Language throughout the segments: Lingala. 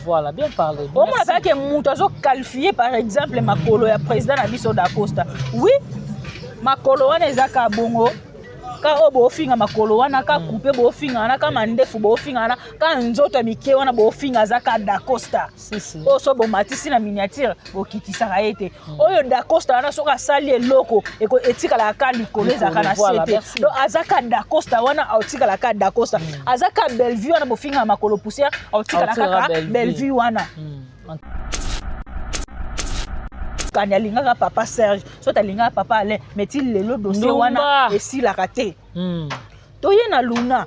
Voilà, bien parlé. Au moins, on a que Moutazo qualifié par exemple Makolo, le président Abisso d'Acosta. Oui, Makolo, on est à Bongo. Quand on finga makolo wana ka couper bo finga na ka mandefu bo finga na ka nzoto mike wana bo finga zaka d'Acosta. Si. O so bo matisi na miniature bo kitisa raete. Oyo d'Acosta na soka sali eloko eko etika la ka likolo zaka na sete. Donc azaka d'Acosta wana autika la ka d'Acosta. Azaka Bellevue wana bo finga makolo poussière autika la ka Bellevue wana. Quand il y a papa Serge, soit il y a papa Alain, mais il le dossier wana et si la raté. Toye na Luna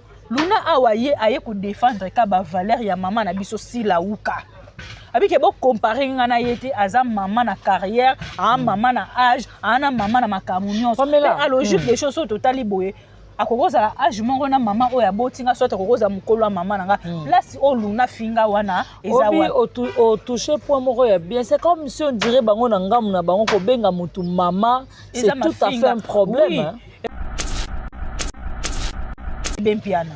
awaye aye ko défendre ka ba valeur ya maman na biso si la uka. Abi ke bo comparer ngana yete aza maman na carrière, a maman na âge, ana maman na makamunion. Mais la logique des choses sont totalement boye. Akokoza la âge mongo na maman oya botinga soit akokoza mukolo maman nanga place o Luna finga wana eza wana o toucher point moko ya bien c'est comme si on dirait bango na ngamu na bango ko benga mutu maman c'est tout à fait un problème ben piana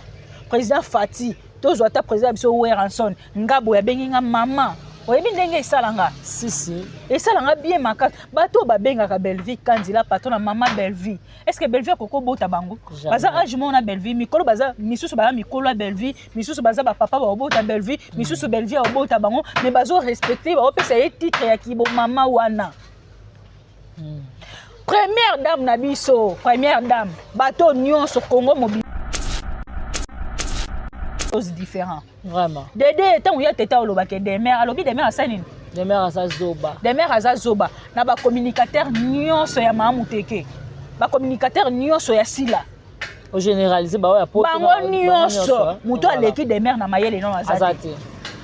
président Fati tozo ta président biso Weranson ngabo ya benginga maman oyebi ndenge esalanga si esalanga bien makasi bato babengaka Bellevue Kandila patron na maman Bellevue est-ce que Bellevue akoko bota bango baza âge mona Bellevue mikolo baza misusu baza mikolo ya Bellevue misusu baza ba papa ba bota Bellevue misusu Bellevue obota bango mais bazo respecter ba opesa ye titre ya kibo mama wana première dame na biso première dame bato nyonso Congo mobile différents vraiment Dédé tant où ya teta olobake des mères alobi des mères asanini des mères azazoba na ba communicateur nyonso ya mamuteke ba communicateur nyonso ya sila au généraliser ba ya poto bango nyonso muto aleki des mères na mayele non azate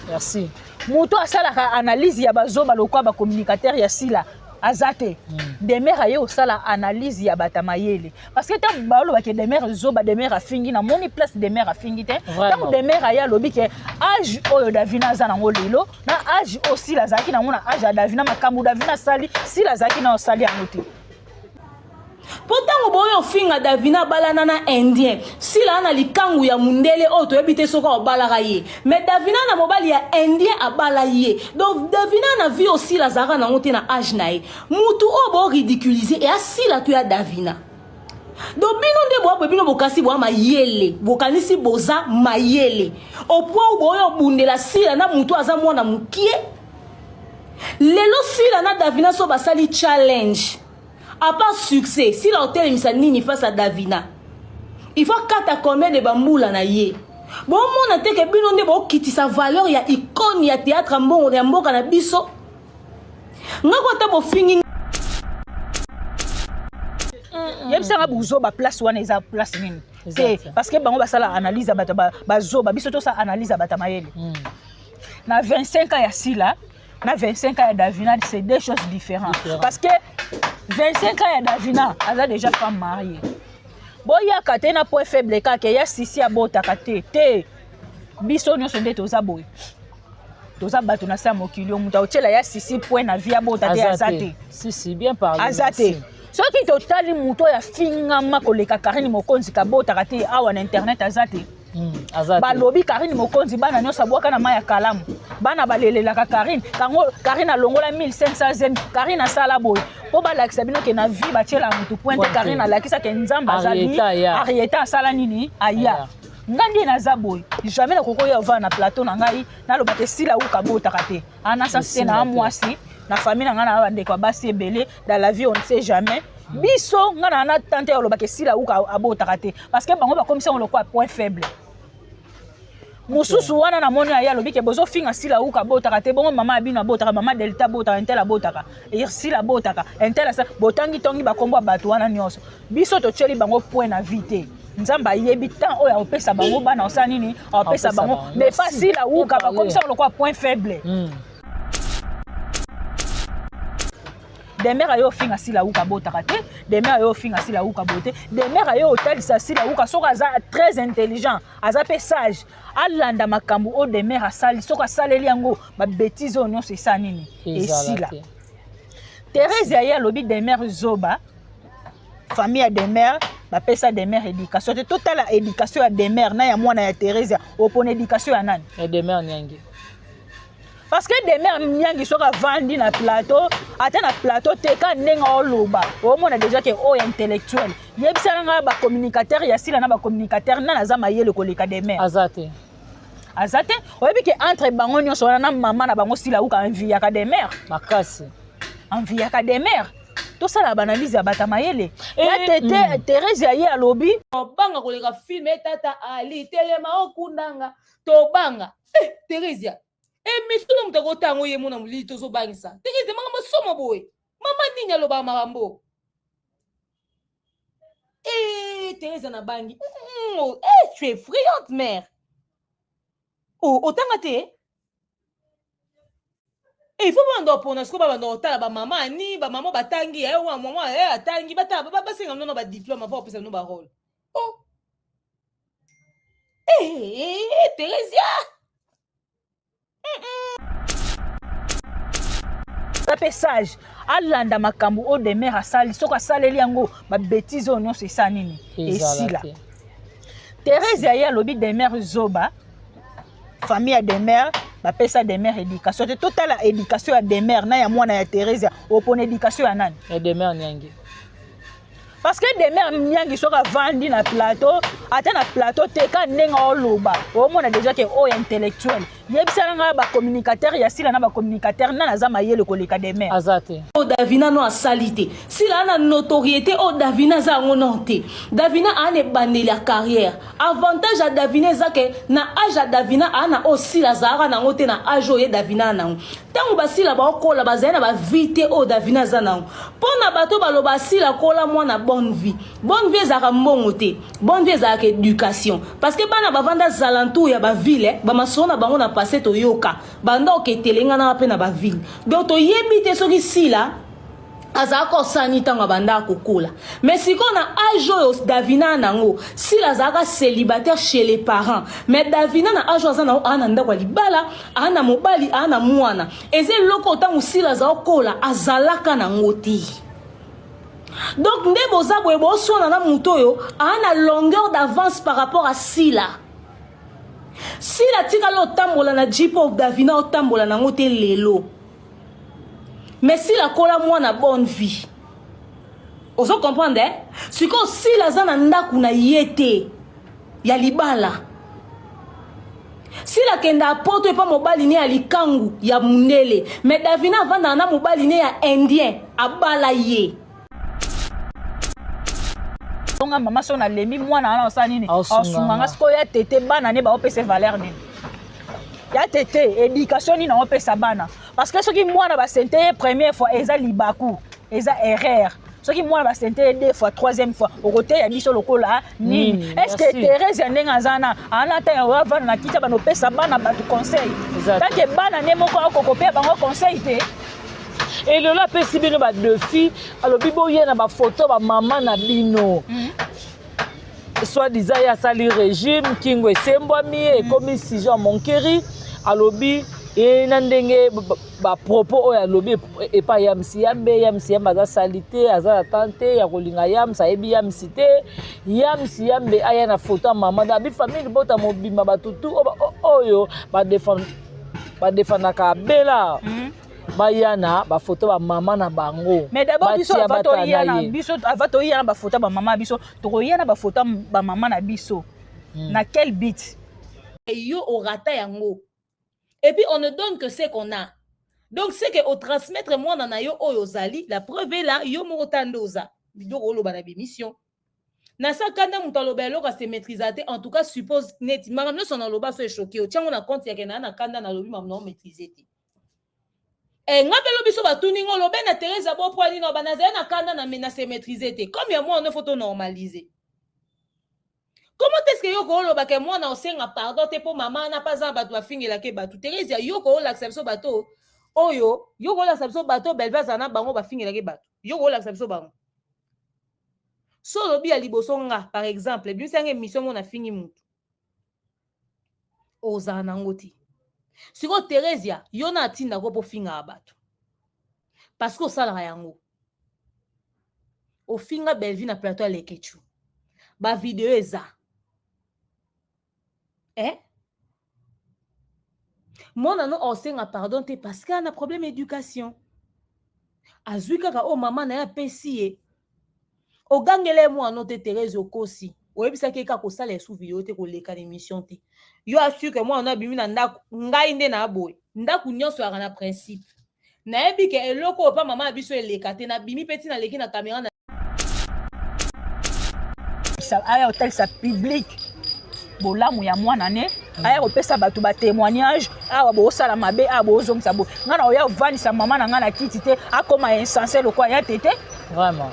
merci muto asalaka analyse ya bazoba lokwa ba communicateur ya sila azate des mères aye osala analyse ya batamayele parce que tant baolo ba ke des mères zoba des mères afingi na moni place des mères afingi te tant des mères aye lobi ke âge oyo Davina za nango lelo na âge aussi la zaki na mona âge ya Davina makambu Davina sali si la zaki na osali amuti Pourtant, boyo finga Davina balana na indien. Si la na likangu ya mundele o to ebite soka obalaka ye. Mais Davina na mobali ya indien abala ye. Donc Davina na vie aussi la zara na ngote na âge na ye. Mutu o bo ridiculiser et asi la to ya Davina. Donc bino nde bo bino bokasi bo mayele. Bokanisi boza mayele. Au point où boyo bundela si la na mutu aza mwana mukie. Lelo si la na Davina so basali challenge. À part succès, si l'hôtel Misanini face à Davina, il faut qu'à combien de bamboula na ye. Bon, mon ate que bino ne bo kiti sa valeur ya icône ya théâtre mbongo ya mboka na biso. Ngako ta bo fingi. Yem sanga buzo ba place wana eza place nini. Parce que bango basala analyse ba zo ba biso to sa analyse ba tamayele. Na 25 ans ya sila. Na 25 ans ya Davina, c'est deux choses différentes. Parce que 25 ans ya Davina, elle a déjà femme mariée. Bon, il y a katé na point faible ka ke ya sisi ya bota katé te. Biso nyo sonde toza boy. Toza bato na sa mokili muta otela ya sisi point na via bota te azate. Si bien parlé. Azate. Ce qui totali muto ya finga makoleka Karine Mokonzi ka bota katé awa na internet azate. Balobi Karine Mokonzi bana nyosa bwaka na maya kalamu bana balelelaka Karine alongola 1500 zemi Karine asala boy po balakisa bino ke na vie batiela mutu pointe Karine alakisa ke nzamba azali Arieta asala nini aya ngandi na zaboy jamais na koko ya va na plateau na ngai na lobate sila uka botaka te ana sase na mwasi na famille na ngana bande kwa basi ebele dans la vie on ne sait jamais biso ngana na tante ya lobake sila uka abotaka te parce que bango ba comme ça on le quoi point faible. Mususu wana na moni ya lobi ke bozo finga sila uka botaka te bongo mama abina botaka mama Delta botaka entela botaka et sila botaka entela sa botangi tongi ba kombo bato wana nyonso biso to cheli bango point na vite nzamba yebi tant oya opesa bango bana osana nini opesa bango mais pas sila uka ba comme ça on le quoi point faible. Des mères ayo finga sila uka botaka te des mères ayo finga sila uka bote des mères ayo otalisa sila uka soka aza très intelligent aza pe sage alanda makambu o des mères asali soka saleli yango ba bêtise o nyonso esa nini esila. Thérèse ya lobi des mères zoba famille des mères ba pesa des mères éducation total la éducation ya des mères na ya mwana ya Thérèse opone éducation ya nani et des mères nyangi parce que des mères nyangi soka vandi na plateau ata na plateau te ka nenga oloba o mona déjà que o intellectuel yebisa nga ba communicateur ya sila na ba communicateur na naza mayele koleka des mères azate oyebi ke entre bango nyonso wana na mama na bango sila uka envie ya ka des mères makasi envie ya ka des mères tout ça la banalise ya bata mayele ya tete Thérèse ye alobi banga koleka film tata ali telema okundanga to banga Thérèse misuno mutako tango ye mona mulili tozo bangisa Thérèse manga masomo boy mama nini aloba marambo Thérèse na bangi tu es friande mère otanga te il faut bando pona sko bando otala ba mama ni ba mama batangi wa mama atangi bata ba singa no ba diplôme va opesa no ba rôle Thérèse tape sage alanda makambo o de mère asali soka saleli yango ba bêtise o nyonso esa nini esila Thérèse ya lobi de mère zoba famille de mère ba pesa de mère éducation total la éducation ya de mère na ya mwana ya Thérèse o pone éducation ya nani ya de mère nyangi parce que des mères nyangi soka vandi na plateau ata na plateau te ka nenga oloba o mona déjà que o intellectuel yebisa nga ba communicateur ya sila na ba communicateur na naza mayele koleka des mères azate o Davina no asalite sila na notoriété o Davina za ngononte Davina ane bandeli ya carrière avantage à Davina zake na âge à Davina ana o sila zara na ngote na âge o ye Davina na tango basila ba okola bazana ba vite o Davina za na pona bato baloba sila kola mwana bonne vie ezaka mbongo te bonne vie ezaka éducation parce que bana bavanda zalantou ya ba ville ba masona bango na passé to yoka banda oketelenga na pe na ba ville donc to yebite soki sila azako sanitanga banda kokola mais siko na âge oyo Davina nango sila azaka célibataire chez les parents mais Davina na âge azana ana ndako libala ana mobali ana mwana eze loko tangu sila azakola azalaka nango te. Donc nde boza boye bosona na mutoyo ana longueur d'avance par rapport à sila tika lo tambola na jipo Davina o tambola na ngote lelo mais sila kola mwana bonne vie ozo comprendre siko sila zana ndaku na yete ya libala sila kenda poto epa mobali ne ya likangu ya mundele mais Davina vanda na mobali ne ya indien abala ye nga mama so na lemi mwana ana osa nini osunganga siko ya tete bana ne ba opesa valeur nini ya tete éducation ni na opesa bana parce que soki mwana ba sente première fois eza libaku eza erreur soki mwana ba sente deux fois troisième fois au côté ya biso lokola nini est-ce que Thérèse ndenga zana ana ta ya vana na kita bano pesa bana ba tu conseil tant que bana ne moko akokopia bango conseil te. Et le là pesi bino ba deux filles alobi boye na ba photo ba maman na bino soit disant ya sali régime kingo esembwami et comme si Jean Monkeri alobi et nandenge ba propos oyo alobi et pas yamsi yambe za salité aza tante ya kolinga yamsa ebi yamsi te yamsi yambe aya na photo maman da bi famille bota mobimba batutu oyo ba défendre ka bela bayana ba photo ba mama na bango mais d'abord biso avato yana ba photo ba mama biso to yana ba photo ba mama na biso na quel but yo au rata yango et puis on ne donne que ce qu'on a donc c'est que au transmettre moi na yo oyo zali la preuve est là yo mo tandoza bido olo ba na mission na sa kanda mutalo ba loka se maîtriser en tout cas suppose net maramno son loba so choqué o tiango na compte ya kena na kanda na lobi mamno maîtriser ti ngapelo biso batuni ngolo ben na Thérèse bo poani no banaza na kanda na mena se maîtriser te comme ya moi on faut normaliser. Comment est-ce que yo ko lo ba ke moi na osenga pardon te po mama na pas ba tu afingela ke ba tu Thérèse yo ko la acception bato oyo yo ko la acception bato belva zana bango ba fingela ke bato yo ko la acception bango so lobi ya liboso nga par exemple bi sanga mission mo na fingi mutu ozana ngoti siko Thérèse yo na tinda ko po finga abato parce que osala yango o finga belvi na plateau lekechu ba video eza mona no osenga pardon te parce que ana problème éducation azwi kaka o mama na ya pesi ye ogangele mwana te Thérèse okosi oyebisaki kaka kosala esuvi yo te koleka l'émission te yo assure que mwana abimi na ndako ngai nde na boye ndako nyonso yaka na principe nayebi ke eloko opa mama biso eleka te na bimi peti na leki na caméra na aya otalisa public bolamu ya mwana ne aya kopesa bato ba témoignage awa bosala mabe awa bozongisa bo nga na oya ovanisa mama na nga na kiti te akoma insensé lokwa ya tete vraiment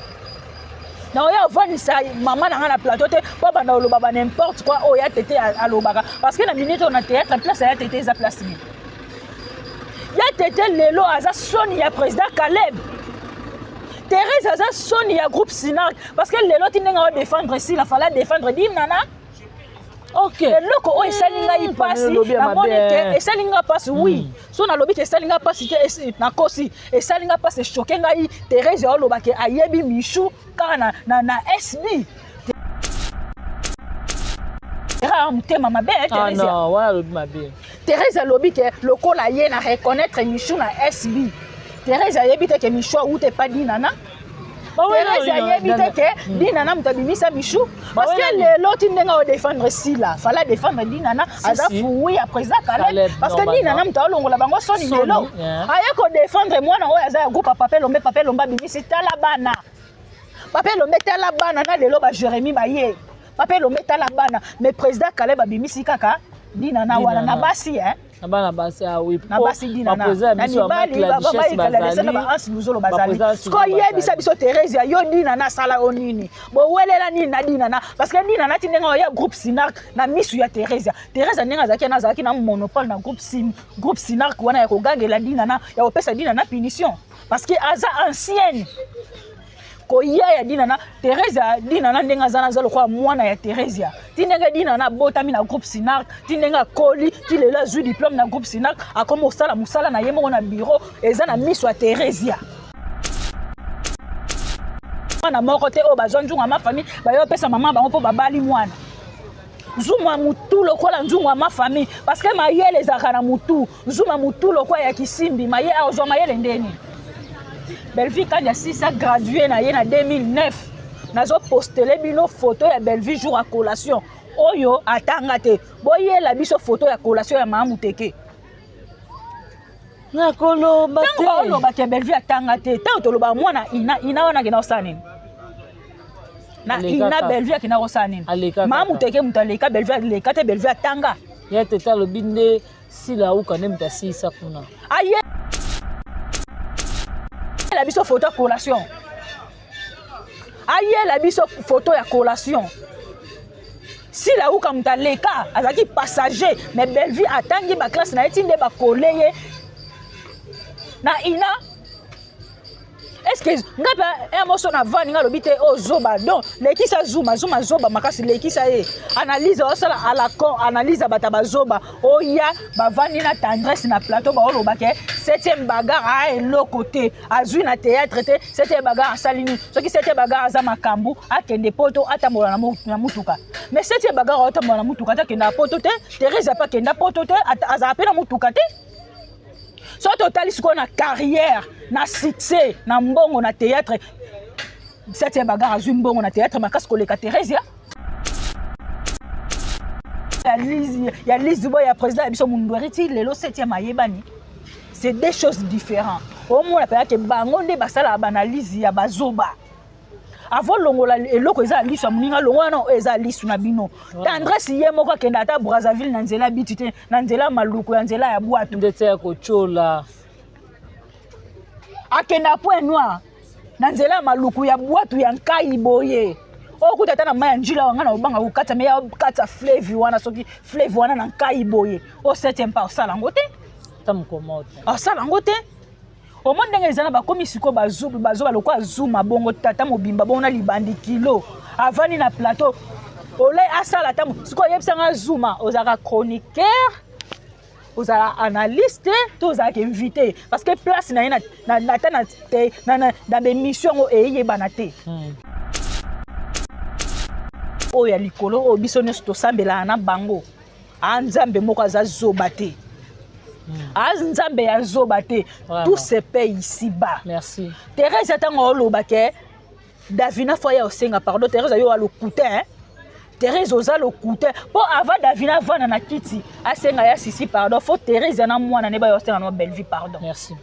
na oya ovanisa mama na nga na plateau te po banda oloba ba n'importe quoi oya tete alobaka parce que na minute on a théâtre place ya tete eza place ni ya tete lelo aza soni ya président Caleb Thérèse aza soni ya groupe Sinar parce que lelo tindenga o défendre si la fallait défendre Dimnana. OK. Eloko o esalinga ipasi na monete esalinga pasi oui. So na lobi te esalinga pasi te na kosi esalinga pasi choqué ngai Thérèse o lobake ayebi Michou kana na SB. Mutema mabe Thérèse. Ah non, ouais lobi mabe. Thérèse lobi ke lokola ye na reconnaître Michou na SB. Thérèse ayebi te ke Michou ou te pas Dinana. Thérèse ayebi te ke Dinana mutabimisa Michou parce que lelo tindenga o défendre si là fallait défendre Dinana aza fouille à présent Caleb parce que Dinana mutalongola bango soni lelo aya ko défendre mwana oyo aza groupe Papa Lomba bimisi tala bana Papa Lomba tala bana na lelo ba Jérémy baye Papa Lomba tala bana mais président Caleb abimisi kaka Dinana wala na basi Nabana basi oui. Na basi Dinana. Na nibali baba ansi luzolo bazali. Ko yebisa biso Thérèse yo Dinana sala onini. Bo welela nini na Dinana parce que Dinana tindenga ya groupe Sinar na misu ya Thérèse. Thérèse nenga zaki na monopole na groupe Sinar wana ya kogangela Dinana ya opesa Dinana punition parce que aza ancienne. Ko ya Dinana Thérèse Dinana ndenga zana zalo kwa mwana ya Thérèse tindenga Dinana botami na groupe Sinar tindenga koli tilela zu diplôme na groupe Sinar akoma osala musala na yemo na bureau eza na miso ya Thérèse mwana moko te o bazonjunga ma famille bayo pesa mama bango po babali mwana Zuma mutu lokola nzungu ma famille parce que mayele ezaka na mutu Zuma mutu lokola ya kisimbi maye azo mayele ndeni Belleville quand ya 6 a gradué na ye na 2009 nazo posteler bino photo ya Belleville jour à collation oyo atanga te boyela biso photo ya collation ya Maman Muteke na koloba te tango oloba ke Belleville atanga te tango toloba mwana ina wana kina osani na ina Belleville kina osani Maman Muteke mutaleka Belleville leka te Belleville atanga ya teta lobinde sila uka ne mutasisa kuna aye la biso photo ya collation aye la biso photo ya collation si la uka mutaleka azaki passager mais Belleville atangi ba classe na etinde ba koleye na ina est-ce que ngapa emotion na vani nga lobite o zoba donc lekisa zuma zoba makasi lekisa e analyse osala à la con analyse bataba zoba oya bavani na tendresse na plateau ba oloba ke 7e bagarre a eloko te azui na théâtre te 7e bagarre salini soki 7e bagarre aza makambu akende poto atambola na mutuka mais 7e bagarre atambola na mutuka ta kenda poto te Thérèse pa kenda poto te aza pe na mutuka te so total siko na carrière na succès na mbongo na théâtre 7e bagarre azui mbongo na théâtre makasi koleka Thérèse ya Lise boy ya président ya biso Mundweriti lelo 7e ayebani c'est deux choses différentes au moins la que bango nde basala banalise ya bazoba avant longola eloko eza lisu ya moninga longwana eza lisu na bino tendresse ye moko akenda ata Brazzaville na nzela biti te na nzela maluku ya nzela ya bwatu ndete ya kochola akenda point noir na nzela ya maluku ya bwatu ya nkai boye okuta ata na mai ya njila wanga na obanga kokata me ya kata flave wana soki flave wana na nkai boye o 7e pas osala ngo te tamukomota osala ngo te au monde ndenge ezana bakomi siko bazoba lokwa zuma bongo tata mobimba bongo na libandi kilo avani na plateau olay asala tamu siko yebisanga zuma ozaka chroniqueur ozala analyste to ozalaka invité parce que place na ye na bémission oyo eyebana te oyo ya likolo oyo biso nyonso tosambelaka na bango anzambe moko aza zoba te Nzambe ya zoba te. Tout se paye ici-bas. Merci. Thérèse atango loba ke Davina foya osenga pardon. Thérèse yo alo coutin. Thérèse oza le coutin. Pour avant Davina vana na kiti asenga ya sisi pardon. Faut Thérèse na mwana ne ba yo senga na belle vie pardon. Merci.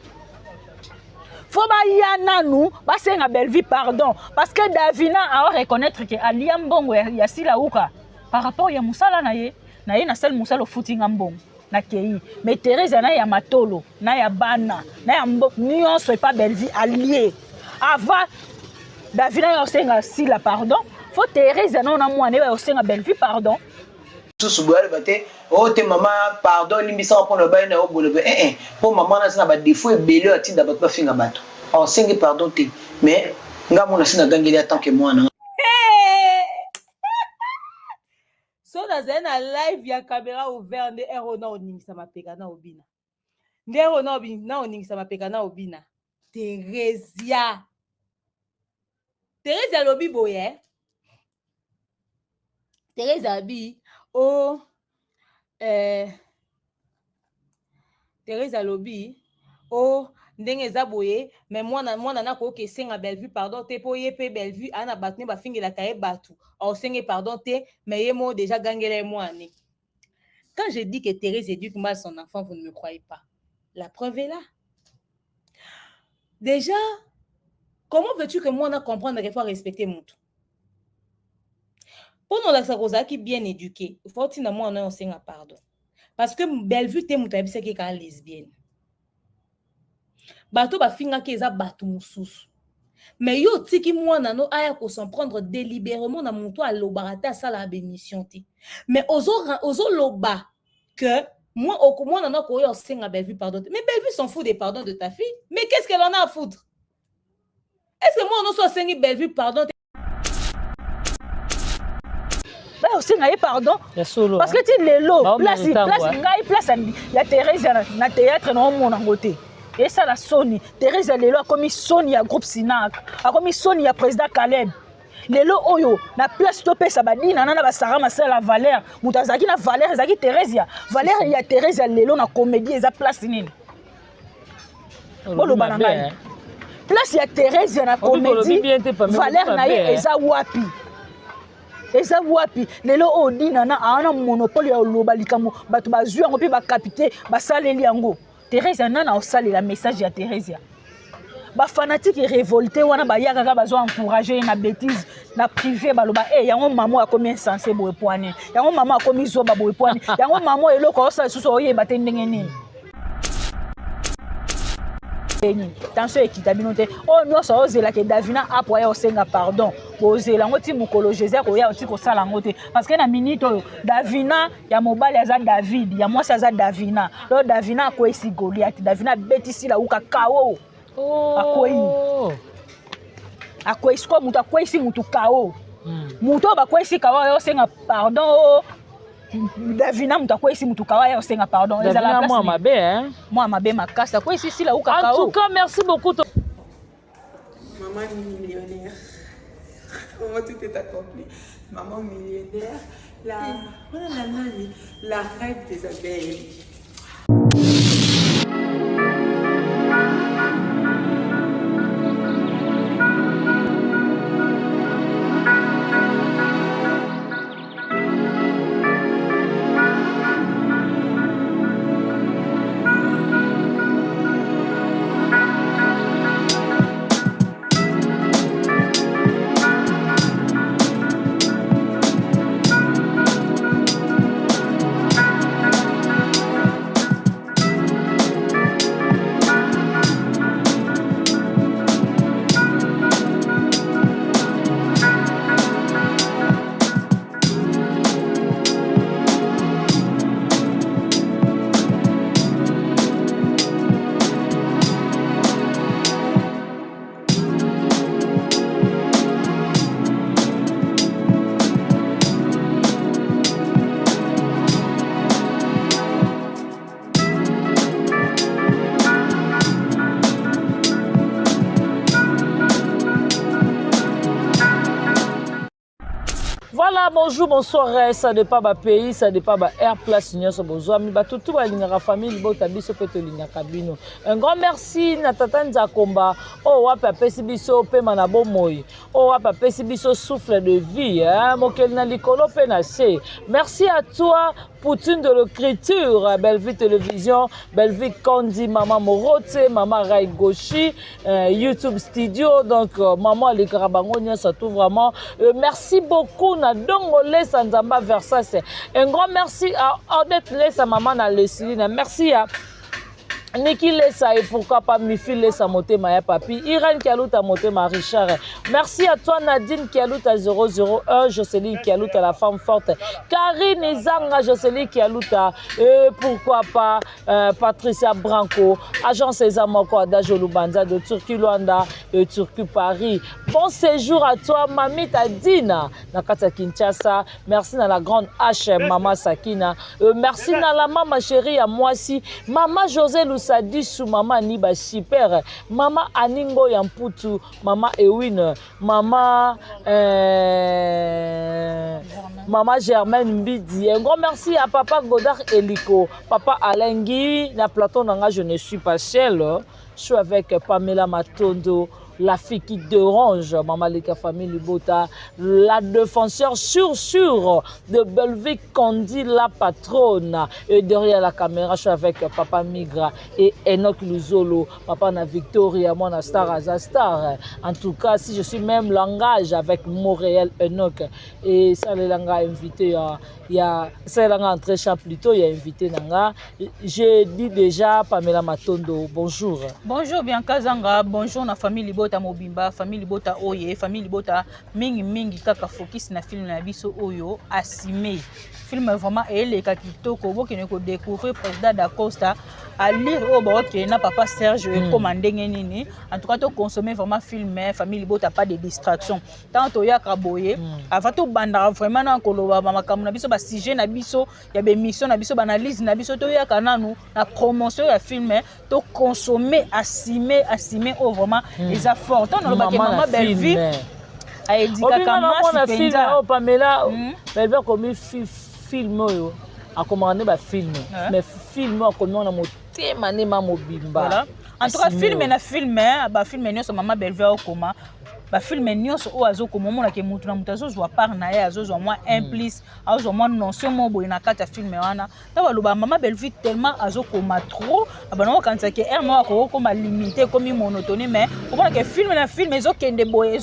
Faut ba yana nous ba senga belle vie pardon parce que Davina a reconnaître que alia mbongo ya sila uka par rapport ya musala na ye na sel musala footinga mbongo na kei mais Thérèse na ya matolo na ya bana na ya mbongo nyonso pas belle vie allié avant Davina yo senga sila pardon faut Thérèse na mwana ba yo senga belle vie pardon tous boire baté oh te maman pardon limbisa pour le bain na obolo pour maman na ba défaut et belé atinda ba pas finga bato on sengi pardon te mais nga mona sina gangeli tant que moi na so na zena live ya caméra ouvert nde ero na oningisa mapeka na obina nde ero na oningisa mapeka na obina Thérèse lobi boye Thérèse abi oh Thérèse lobi oh ndenge za boye mais mwana na ko ke senga belle vue pardon te po ye pe belle vue ana batne ba fingela kaye batu au senge pardon te mais ye mo déjà gangela mwana. Quand je dis que Thérèse éduque mal son enfant, vous ne me croyez pas. La preuve est là. Déjà, comment veux-tu que moi, on comprendre qu'il faut respecter mon tout? Pour nous, la qui bien éduqué, il faut que moi, on ait un pardon. Parce que belle vue, t'es mon tabi, c'est qu'elle est lesbienne. Bato ba finga ki eza bato mususu. Mais yo tiki moi nano aya ko s'en prendre délibérément na monto à l'obarata ça la bémission ti. Mais ozo loba que moi au comment nano ko yo senga belle vue pardon. Mais belle vue s'en fout des pardons de ta fille. Mais qu'est-ce qu'elle en a à foutre? Est-ce que moi on soit sengi belle vue pardon? Bah aussi ngaye pardon. Parce que tu les lots place ngaye place ya Thérèse na théâtre na mona ngote. Et ça la Sony Thérèse lelo comme Sony ya groupe Sinac comme Sony ya président Caleb lelo oyo na place to pesa badina nana ba Sarah Marcel la Valère mutazaki na Valère ezaki Thérèse ya Thérèse lelo na comédie eza place nini bolo bananga place ya Thérèse na comédie Valère na ye eza wapi lelo odina na ana monopole ya loba likamo bato bazwi yango pe ba capiter ba saleli yango Thérèse nana osali la message ya Thérèse ba fanatique révolté wana ba yaka ka bazo encourager na bêtise na privé baloba yango maman a combien insensé boye poane yango maman a commis zoba boye poane yango maman eloko osala susu oyeba te ndenge nini tension ekitabino te o nyonso ozela ke Davina apo ya osenga pardon ozela ngo ti mukolo Jésus ko ya oti ko sala ngo te parce que na minute oyo Davina ya mobali aza David ya mwasi aza Davina lo Davina ko esi Goliath Davina betisi la uka kao akwei sko mutu akwei si mutu kao mutu ba kwesi kao ya osenga pardon Davina mutu akwesi mutu kawa ya osenga pardon ezala moi mabe hein moi mabe makasa ko ici la uka kao. En tout cas merci beaucoup maman millionnaire. Comment tout est accompli? Maman millionnaire, la reine des abeilles. bonjour, bonsoir, ça dépend ba pays, ça dépend ba air place nyonso bozwa mi ba tutu ba lingaka famille bota biso pe to lingaka bino. Un grand merci na tata Nzakomba. Oh wapa pesi biso pe mana bomoyi. Oh wapa pesi biso souffle de vie hein, mokel na likolo pe na se. Merci à toi Poutine de l'écriture, Bellevue Télévision, Bellevue Kondi, Maman Morote, Maman Rai Goshi, YouTube Studio, donc Maman Les Karabangonia, ça tout vraiment. Merci beaucoup, Nadongole Sanzamba Versace. Un grand merci à Odette Lessa, Maman na Leslie, merci à Niki Lessa et pourquoi pas Mifi Lessa Motema ya papi. Irène Kialouta Motema Richard. Merci à toi Nadine Kialouta 001. Jocelyne Kialouta la femme forte. Karine Izanga Jocelyne Kialouta. Et pourquoi pas Patricia Branco. Agence Ezamoko Adajo Lubanza de Turquie Luanda et Turquie Paris. Bon séjour à toi Mamita Dina Nakata Kinshasa. Merci à la grande H Mama Sakina. Merci à la maman chérie à moi aussi. Maman José Sadisou, maman Niba super, maman Aningo Yamputu, maman Ewin, maman maman Germaine Mbidi. Un grand merci à papa Godard Eliko, papa Alengui, la Platon Nanga, je ne suis pas seule, je suis avec Pamela Matondo. La fille qui dérange, Maman Leka Famille Libota, la défenseur sûr de Bellevue Kondi, la patronne. Et derrière la caméra, je suis avec Papa Migra et Enoch Luzolo, Papa na Victoria, moi na Star Azastar. En tout cas, si je suis même langage avec Montréal Enoch, et ça, les langages invités, il y a ça, les langages entrée champ plutôt, il y a invité Nanga. J'ai dit déjà Pamela Matondo, bonjour. Bonjour, Bianca Zanga, bonjour, na famille Libota. Mobimba famille Libota Oye famille Libota mingi kaka focus na film na biso oyo Assime film vraiment eleka kitoko bokene ko découvrir président d'Acosta à lire au na papa Serge commandé nini en tout cas to consommer vraiment film famille Libota pas de distraction tant to ya kaboye avant to banda vraiment na koloba makambo na biso ba sujet na biso ya be mission na biso ba analyse na biso to ya kananu na promotion ya film to consommer Assime au vraiment les fort on a le maman Bellevue a éduqué comme film Pamela Bellevue comme film yo a commandé ba film mais film a commandé na motema ne ma mobimba voilà en tout cas film na film ba film nyonso maman Bellevue au comment ba film nyonso o azoko momona ke mutu na mutu azozwa part na ye azozwa moins implice azozwa moins notion mo boy na kata film wana ta baloba maman Bellevue tellement azokoma trop abana kanza ke er mo ko ma limité comme monotone mais komona ke film na film ezokende boy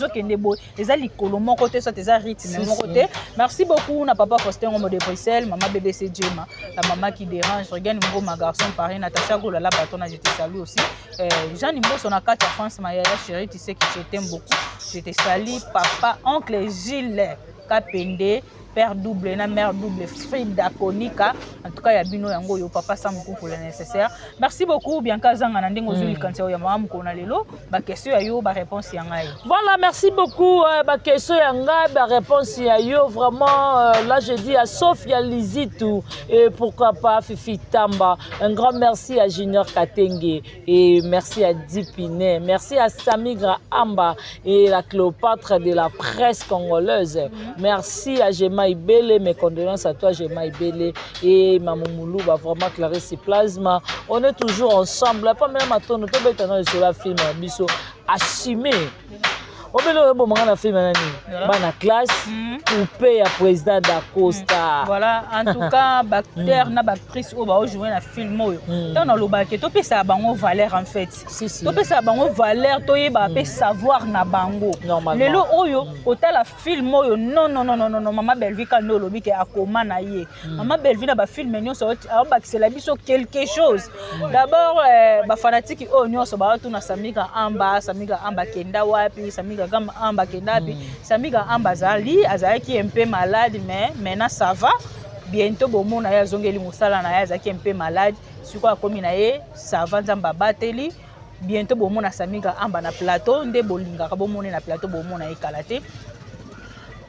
eza likolo moko te soit eza rythme moko te. Merci beaucoup na papa Faustin Ngomo de Bruxelles, maman BBC Djema, la maman qui dérange, regarde mon ma garçon pareil Natacha Golala Batona, je te salue aussi. Jean Nimbo son akata France ma chérie, tu sais que je t'aime beaucoup. Je te salue papa, oncle Gilles Kapende, père double na mère double Frida Konika. En tout cas ya bino yango yo papa sans beaucoup pour le nécessaire. Merci beaucoup Bianca Zanga na ndengo zuli kantia ya mama ko na lelo ba question ya yo ba réponse ya ngai. Voilà, merci beaucoup ba question ya ngai ba réponse ya yo vraiment là je dis à Sophia Lizitou et pourquoi pas Fifi Tamba. Un grand merci à Junior Katenge et merci à Dipine, merci à Samigra Amba et la Cléopâtre de la presse congolaise. Merci à Gemma Ibele, mes condoléances à toi Gemma Ibele et Maman Moulou, bah vraiment Clarisse Plasma. On est toujours ensemble. Pas même à ton auto sur la film Bisso Assime. On peut le bon moment la film na classe coupé à président d'Acosta. Voilà, en tout cas bactère na actrice au ba jouer na film oyo. Tant na lobake to pesa bango valeur en fait. To pesa bango valeur to yeba pe savoir na bango. Lelo oyo otala film oyo non Maman Bellevue quand no lobi ke akoma na ye. Maman Bellevue na ba film nyonso a ba c'est la biso quelque chose. D'abord ba fanatique o nyonso ba to na Samiga Amba kenda wapi Samiga Gamba Amba Kendabi, Samiga Amba azaki un peu malade, mais maintenant ça va. Bientôt, bon, na ya zongeli musala na ya azaki un peu malade. Siko komi na ye, ça va nzamba bateli. Bientôt, bon, na Samiga Amba na plateau, nde bolinga ka bon na plateau, bon na ekalate.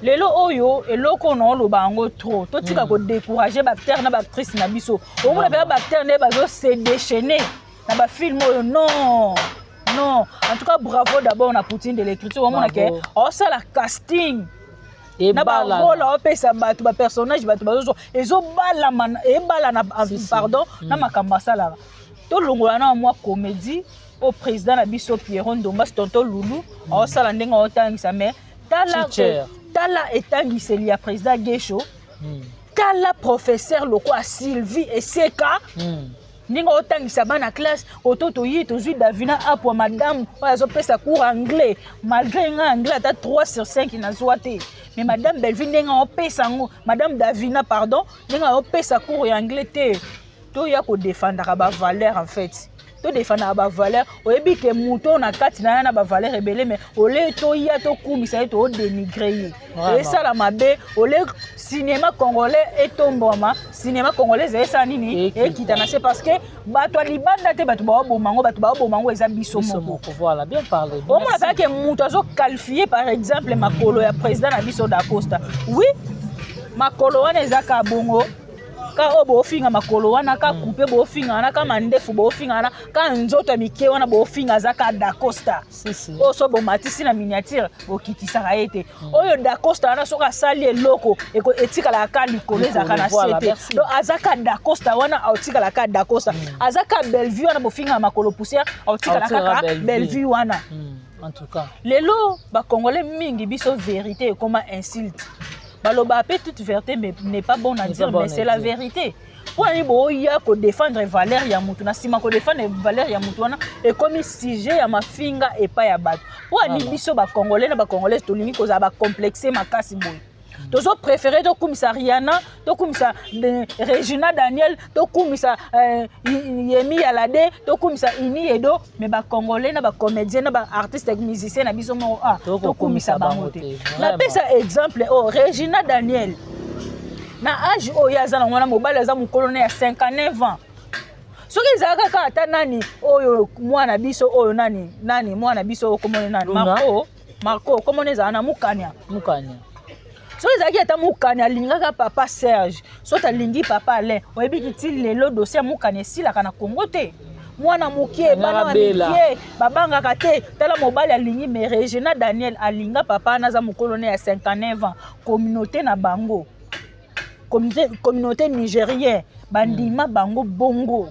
Lelo oyo eloko no lo bango trop. To tika ko décourager bactère na actrice na biso. Au moins na bactère ne bazo se déchaîner. Na ba film oyo non. Non, en tout cas bravo d'abord on a Poutine de l'écriture on a que oh ça la casting na barôle aopesa bato bapersonnage bato bazozo ezobala na pardon na makambo asalaka tolongola na mwa comédie au président na biso Pierron Ndomba tonton Loulou aosala ndenge aotangisa mais tala etangiseli ya président Gesho tala professeur loko a Sylvie Eseka ndenge aotangisa bana classe ototo yi tozwi Davina apwa madame oyo azopesa cours anglais malgré nga anglais ata 3/5 nazwa te mais madame Belleville ndenge aopesa yango madame Davina pardon ndenge aopesa cours ya anglais te toya kodefendaka bavaleur en fait todefendaka bavaleur oyebi ke moto na kati na ya na bavaleur ebele mais ole toya tokumisa ye toodénigre ye esala mabe ole cinéma congolais etombwama cinéma congolais ezayesa nini ekita na se parce que bato alibanda te bato baobomango eza biso moko voilà bien parlé omona kaka ke moto azoqualifie par exemple makolo ya président na biso d'Acosta oui makolo wana ezaka bongo ka o bofinga makolo wana ka coupe bofinga wana ka mandefu bofinga wana ka nzoto ya mike wana bofinga zaka d'Acosta o so bo matisi na miniature bokitisa ka ete oyo d'Acosta wana soka sali eloko eko etikala ka likolo ezaka na sete donc azaka d'Acosta wana autikala ka d'Acosta azaka Bellevue wana bofinga makolo poussière autikala ka Bellevue wana en tout cas lelo ba congolais mingi biso vérité comme insulte baloba petite vérité mais n'est pas bon à dire mais c'est la vérité pour aller boya ko défendre valeur ya mutu na sima ko défendre valeur ya mutu wana et comme sujet ya mafinga et pas ya bato pour ani biso ba congolais na ba congolais tolingi ko za ba complexer makasi boy tozo préféré to kumisa Rihanna to kumisa Regina Daniel to kumisa Yemi Alade to kumisa Ini Edo mais ba congolais na ba comédien na ba artiste musicien na biso mo to kumisa bango te na pesa exemple Regina Daniel na âge oyo azana ngwana mobali aza mukolo ya 59 ans soki ezalaka kaka ata nani oyo mwana biso oyo nani mwana biso komone nani Marco komone ezala na mukanya so ezalaki ata mukani alingaka papa Serge so talingi papa Alain oyebiki ti lelo dossier mukani esilaka na Congo te mwana mokie bana mikie babangaka te tala mobali alingi mais Regina Daniel alinga papa naza mokolo ne ya 59 ans communauté na bango communauté nigérien bandima bango bongo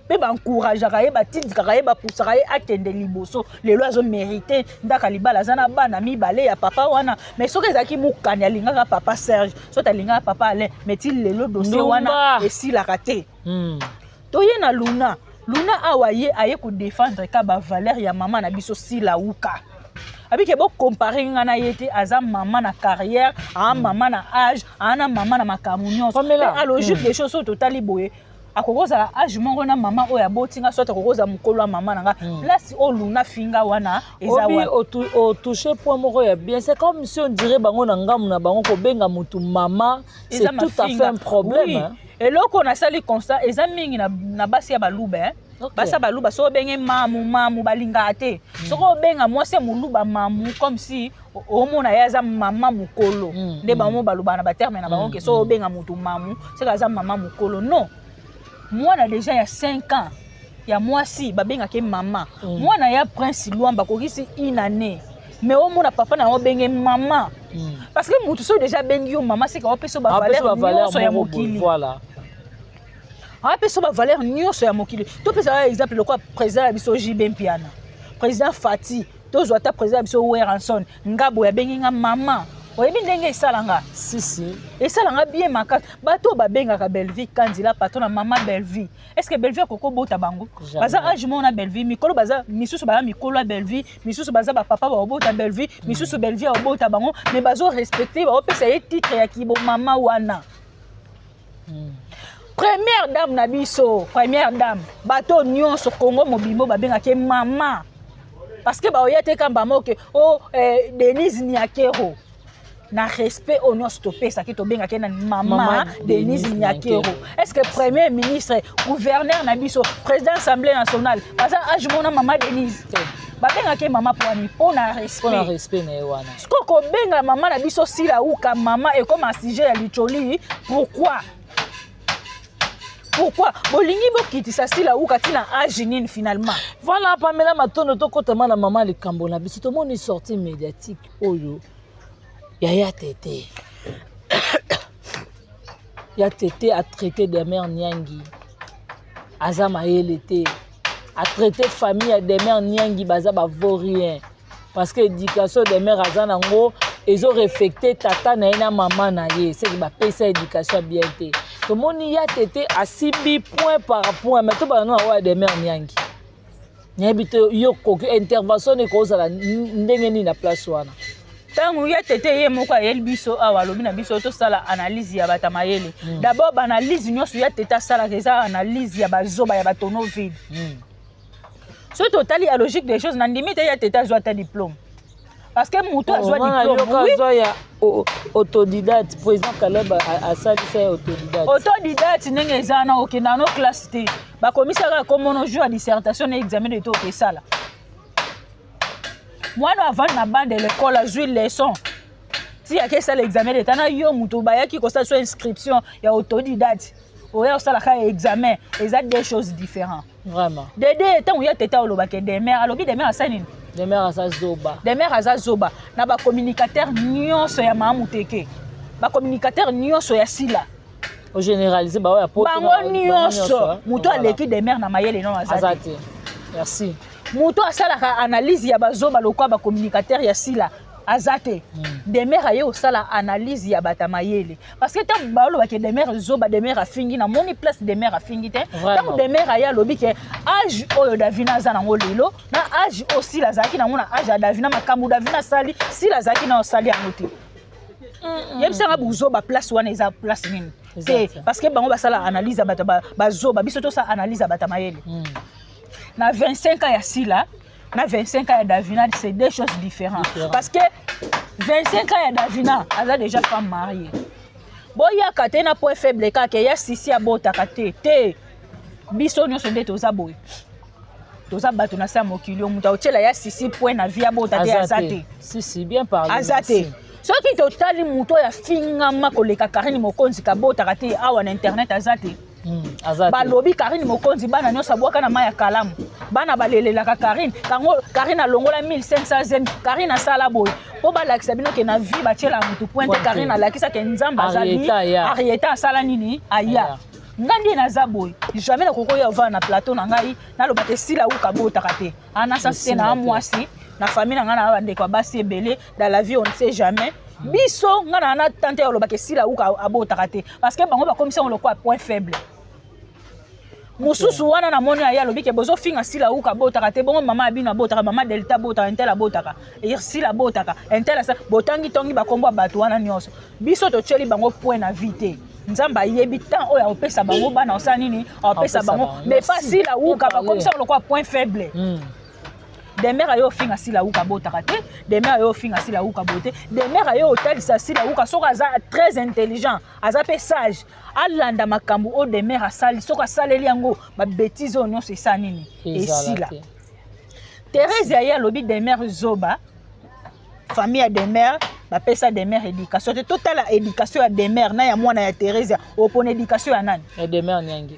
pe bancourageaka ye batindikaka ye bapusaka ye akende liboso lelo azo mérité ndaka libala aza na bana mibale ya papa wana mais soki ezalaki mokani alingaka papa Serge so talingaka papa Alain mais ti lelo dossier wana esilaka te toye na Luna awa ye aye kodéfendre ka bavaleur ya mama na biso Sila Uka abike bo comparer nga na ye te aza mama na carrière a mama na âge ana mama na makambo nyonso a logique des choses totali boye akokoza âge moko na mama oya botinga soit akokoza mukolo mama nanga place o Luna finga wana eza wa au toucher point moko ya bien c'est comme si on dirait bango na ngamu na bango ko benga mutu mama c'est tout à fait un problème et loko na sali constat eza mingi na basi ya baluba basa baluba so benge mamu balinga te soko benga mwasi muluba mamu comme si omona yaza mama mukolo nde bamo baluba na ba terme na bango ke so benga mutu mamu c'est kaza mama mukolo non mwana déjà ya 5 ans ya mwasi babengaka mama mwana ya prince Luamba kokisi une année mais au mona papa na obenge mama parce que mutu so déjà bengi yo mama c'est ka peso ba valeur so ya mokili voilà peso ba valeur nyonso ya mokili to pesa exemple le quoi président biso JB Mpiana président Fati to zo ata président biso Weranson ngabo ya bengi nga mama oyebi ndenge esalanga si esalanga bien makasi bato babengaka Belleville Kandila patron na mama Belleville est-ce que Belleville koko bota bango baza âge mona Belleville mikolo baza misusu baza mikolo ya Belleville misusu baza ba papa ba bota Belleville misusu Belleville ba bota bango mais bazo respecter ba opesa ye titre ya kibo mama wana première dame na biso première dame bato nyonso Congo mobimbo babengaka mama parce que ba oyate kamba moke Denise Nyakero na respect au nyonso topesa ki tobenga ke na mama Denise Nyakero est-ce que premier ministre gouverneur na biso président assemblée nationale baza âge mona mama Denise babenga ke mama pour na respect na wana skoko benga mama na biso Sila Uka mama et comme un sujet ya licholi pourquoi bolingi bokitisa Sila Uka tina âge nini finalement voilà Pamela Matondo to kotama na mama likambo na biso to moni sortie médiatique oyo ya Tété. Ya Tété a traité des mères Nyangi. Aza mayele te. A traité famille à des mères Nyangi baza ba vaut rien. Parce que l'éducation des mères aza nango ils ont réfecté tata na ina maman na ye. C'est que ba paye sa éducation bien te. To moni ya Tété a sibi point par point mais to ba na wa des mères Nyangi. Nyabito yo ko intervention ne ko za ndenge ni na place wana. Tangu ya Tété ye moko ayeli biso awa lobi na biso to sala analyse ya bata mayele. D'abord ba analyse nyonso ya Tété sala keza analyse ya bazoba ya batono vide. So totali la logique des choses na ndimi te ya Tété azwa ta diplôme. Parce que muto azwa diplôme. Oui, ya autodidacte président Kaleb a sali c'est autodidacte. Autodidacte ndenge ezana okenda no classe te. Ba komisaka comme on joue à dissertation et examen de to ke sala. Moi, avant na bande de l'école, j'ai eu leçon. Si y a que ça l'examen d'état, na yo muto baya qui constate sur inscription, il y a autodidacte. Ou ya ça la examen, ils ont des choses différentes. Vraiment. Dédé tant où y a Tété au lobake des mères, alors des mères à ça nini. Des mères à ça zoba. Des mères à ça zoba. Na ba communicateur nyonso ya mamuteke. Ba communicateur nyonso ya sila. Au généralisé ba ouais pour. Bango nyonso. Muto aleki des mères na mayele non azate. Merci. Muto asalaka analyse ya bazoba lokwa ba communicateur ya sila azate. Des mères aye osala analyse ya bata mayele parce que tant baolo ba ke des mères zoba des mères afingi na moni place des mères afingi te tant des mères aye lobi ke âge oyo Davina za nango lelo na âge aussi la zaki na mona âge ya Davina makambu Davina sali si la zaki na osali anote. Yebisanga buzoba place wana eza place nini te parce que bango basala analyse ya bata bazoba biso to sa analyse ya bata mayele. Na 25 ans ya sila na 25 ans ya Davina c'est deux choses différentes parce que 25 ans ya Davina elle a déjà femme mariée boya kate na point faible ka ke ya sisi abota kate te biso nyonso nde toza boy toza bato na sa mokili muta otela ya sisi point na vie abota te azate si bien parlé azate soki totali muto ya fingama koleka Karine Mokonzi kabota kate awa na internet azate balobi Karine Mokonzi bana nyonso abwaka na maya kalamu bana balelelaka Karine alongola 1500 zemi Karine asala boy po balakisa bino ke na vie batiela mutu pointe Karine alakisa ke nzamba azali Arieta asala nini aya ngandi naza boy jamais na koko ya va na plateau na ngai naloba te sila uka botaka te ana sase na mwasi na famille na ngana bandeko basi ebele dans la vie on ne sait jamais biso ngana na tante ya loba ke sila uka abotaka te parce que bango ba komisa on le quoi point faible mususu wana na moni ya lobi ke bozo finga sila uka botaka te bongo mama abina botaka mama Delta botaka entela botaka et sila botaka entela sa botangi tongi ba kombo bato wana nyonso biso to cheli bango point na vite nzamba yebi tant oya opesa bango bana osana nini opesa bango mais pas sila uka ba komisa on le quoi point faible. Des mères ayo finga sila uka botaka te des mères ayo finga sila uka bote des mères ayo otalisa sila uka soka aza très intelligent aza pe sage alanda makambu o des mères asali soka saleli yango ba bêtise o nyonso esa nini esila. Thérèse ya lobi des mères zoba famille des mères ba pesa des mères éducation total la éducation ya des mères na ya mwana ya Thérèse opone éducation ya nani et des mères nyangi.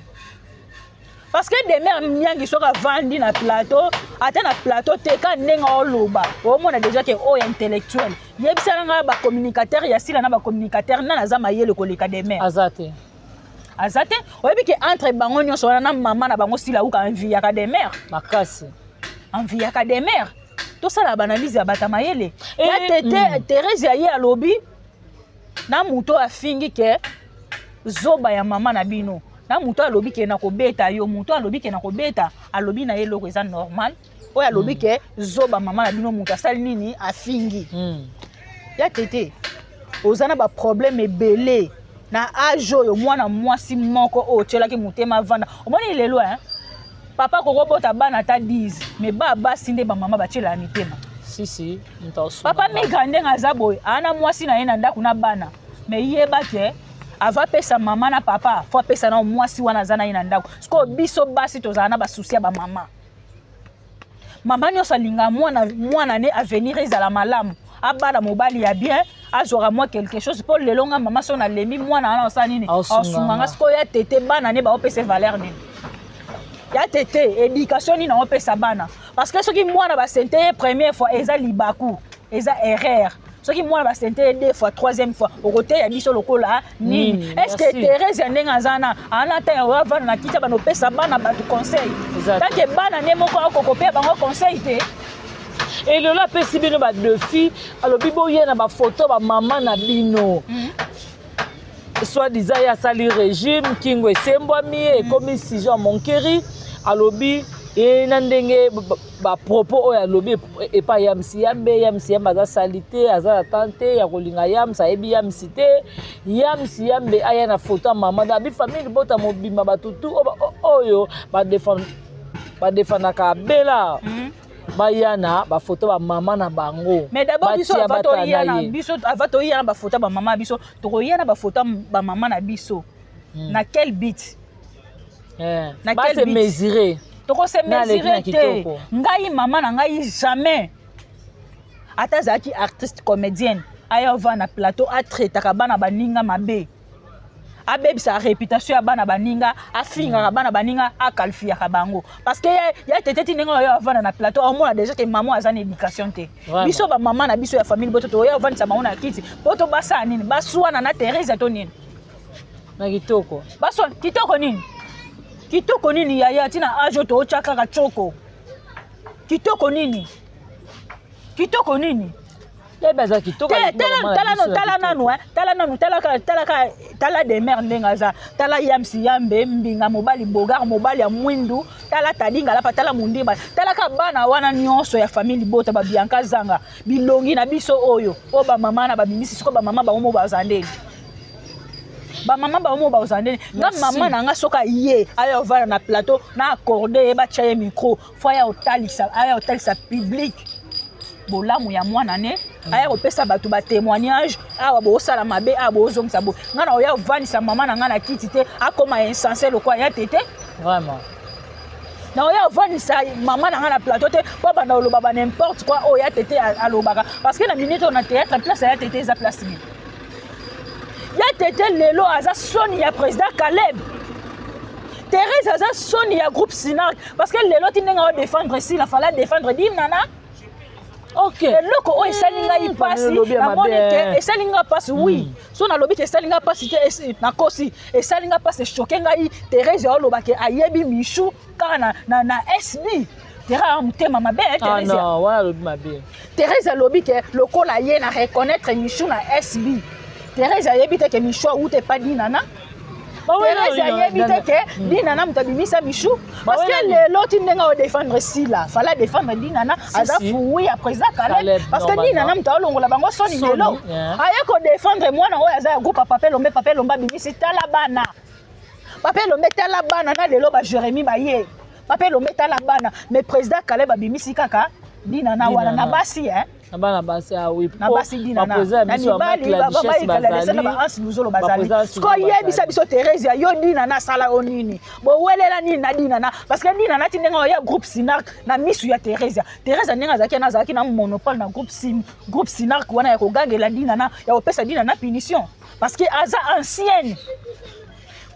Parce que des mères nyangi soka vandi na plateau ata na plateau te ka nenga oloba o mona déjà que o intellectuel yebisa nga ba communicateur ya sila na ba communicateur na naza mayele koleka des mères azate oyebi ke entre bango nyonso wana na mama na bango sila uka envie ya ka des mères makasi envie ya ka des mères to sala banalize ya bata mayele ya Tété Thérèse ya alobi na muto afingi ke zoba ya mama na bino na muto alobi ke na kobeta yo muto alobi ke na kobeta alobi na ye loko eza normal oyo alobi ke zoba mama na bino muto asali nini afingi ya Tété ozana ba problème ebele na âge oyo mwana mwasi moko oyo otyelaki motema vanda omoni lelo papa kokobota bana ata 10 mais basi nde bamama batyelaka mitema si papa migra ndenge aza boye ana mwasi na ye na ndako na bana mais yeba ke ava pesa mama na papa fo pesa na mwasi wana aza na ye na ndako siko biso basi tozala na basusi ya bamama mama nyonso alinga mwana ne avenir ezala malamu abala mobali ya bien azwaka mwa quelque chose mpo lelo nga mama so nalemi mwana wana osala nini osunganga sikoyo ya Tété bana ne baopesa valeur nini ya Tété éducation nini naopesa bana parce que soki mwana basente ye première fois eza libaku eza erreur soki mwana basente 2 fois 3e fois okote ya biso lokola nini est-ce que Thérèse ndenge azana ana ta ya vana na kita bano pesa bana ba conseil tant que bana ne moko akokopia bango conseil te et le la pesi bino ba deux filles alors bibo yena ba photo ba maman na bino soit disant ya sali régime kingo esembwami ekomi sijon monkeri alobi et nandenge ba propos oyo alobi epa yamsi yambe aza salite aza tante ya kolinga yamsa ebi yamsi te yamsi yambe aya na photo mama da bi famille bota mobima batutu oyo ba defendaka bela bayana ba photo ba mama na bango mais d'abord biso avato yana ba photo ba mama biso to yana ba photo ba mama na biso na quel but na quel but mesurer toko se mesurer te ngai mama na ngai jamais ata zaki artiste comédienne aya va na plateau a traitaka bana baninga mabe abebisa réputation ya bana baninga afinga bana baninga akalfia bango parce que ya tete ndenge oyo avana na plateau au moins déjà que maman a une éducation te biso ba maman na biso ya famille boto to ya avana sa maman na kiti boto basa nini baswana na Thérèse to nini na kitoko baswa kitoko nini ya tina ajo to chaka ka choko kitoko nini Baza kitoko tala de mère ndengaza tala yamsi yambe mbinga mobali bogar mobali ya mwindu tala tadinga la patala mundimba tala ka bana wana nyonso ya famille bota ba bianka zanga bilongi na biso oyo o ba mama na ba bimisi siko ba mama ba omo ba zandeli ba mama ba omo ba zandeli nga mama na nga soka ye ayo vana na plateau na accordé ba chaye micro foya otalisa public bolamu ya mwana ne aya kopesa bato ba témoignage awa bo sala mabe abo zongisa bo ngana oya vanisa mama na ngana kiti te akoma insensé lokwa ya tete vraiment na oya vanisa mama na ngana plateau te po banda oloba ba n'importe quoi oya tete alobaka parce que na minute on a théâtre place ya tete za place ni ya tete lelo aza soni ya président Caleb Thérèse aza soni ya groupe Sinark parce que lelo tinenga défendre si la fallait défendre Dinana. Ok. Loko o esalinga ipasi na monike esalinga pasi oui. So na lobi ke esalinga pasi te na kosi esalinga pasi chokenga i Thérèse o loba ke ayebi Michou kana na SB. Thérèse mutema mabe Thérèse. Ah non, wala lobi mabe. Thérèse lobi ke lokola ye na reconnaître Michou na SB. Thérèse ayebi te ke Michou ou te pas Dinana. Thérèse ayebi te ke Dinana mutabimisa Michou parce que lelo tindenga o défendre si là fallait défendre Dinana aza fouiller après ça Caleb parce que Dinana mutalongola bango soni lelo aya ko défendre mwana oyo aza groupe Papa Lomba bimisi tala bana na lelo ba Jérémy baye Papa Lomba tala bana mais président Caleb abimisi kaka Dinana wala na basi Bana basi oui na basi Dinana na mibali baba ikala ba ansi luzolo bazali ko yebisa biso Thérèse yo Dinana sala onini bo welela nini na Dinana parce que Dinana tindenga ya groupe Sinark na misu ya Thérèse nenga zaki na monopole na groupe Sinark wana ya kogangela Dinana ya opesa Dinana punition parce que aza ancienne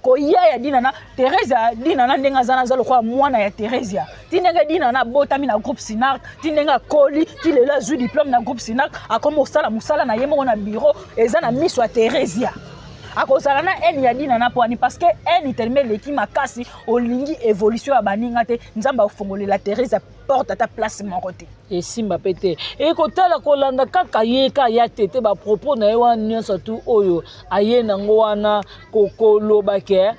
ko ya Dinana Thérèse Dinana ndenga zana zalo kwa mwana ya Thérèse tindenga Dinana botami na groupe Sinark tindenga koli tilela zu diplôme na groupe Sinark akomo musala na yemo na bureau eza na miso ya Thérèse akozala na eni ya Dinana poani parce que eni tellement leki makasi olingi évolution ya baninga te nzamba ofongolela Thérèse porte ta place moko te esimba pete ekotala kolanda kaka yeka ya tete ba propos na yewa nyonso tu oyo aye nango wana kokoloba ke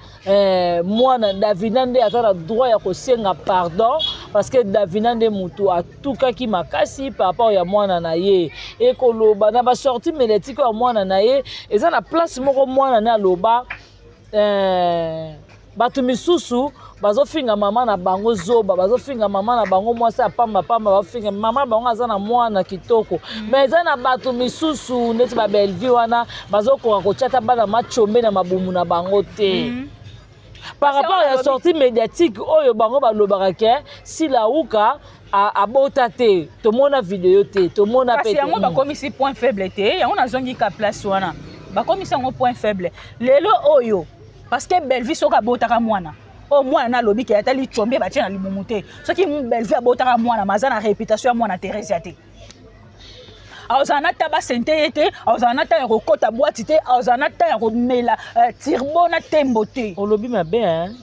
mwana Davina nde azala droit ya kosenga pardon parce que Davina nde mutu atukaki makasi par rapport ya mwana na ye ekoloba na ba sortie médiatique ya mwana na ye eza na place moko mwana na loba batu misusu bazofinga mama na bango zoba bazofinga mama na bango mwasi apamba bafinga mama bango aza na mwana kitoko mais eza na batu misusu neti ba Bellevue wana bazokoka kochata bana machombe na mabumu na bango te par rapport à la sortie médiatique oyo bango balobaka ke si la uka abota te tomona vidéo te tomona pete kasi yango bakomisi point faible te yango nazongi ka place wana bakomisi yango point faible lelo oyo parce que Bellevue soka abotaka mwana o mwana na lobi ke atali chombe batie na limumu te soki Bellevue abotaka mwana maza na réputation ya mwana Thérèse te azana ta ba sente te azana ta ko kota boîte te azana ta ko mela tirbo na tembo te olobi mabe hein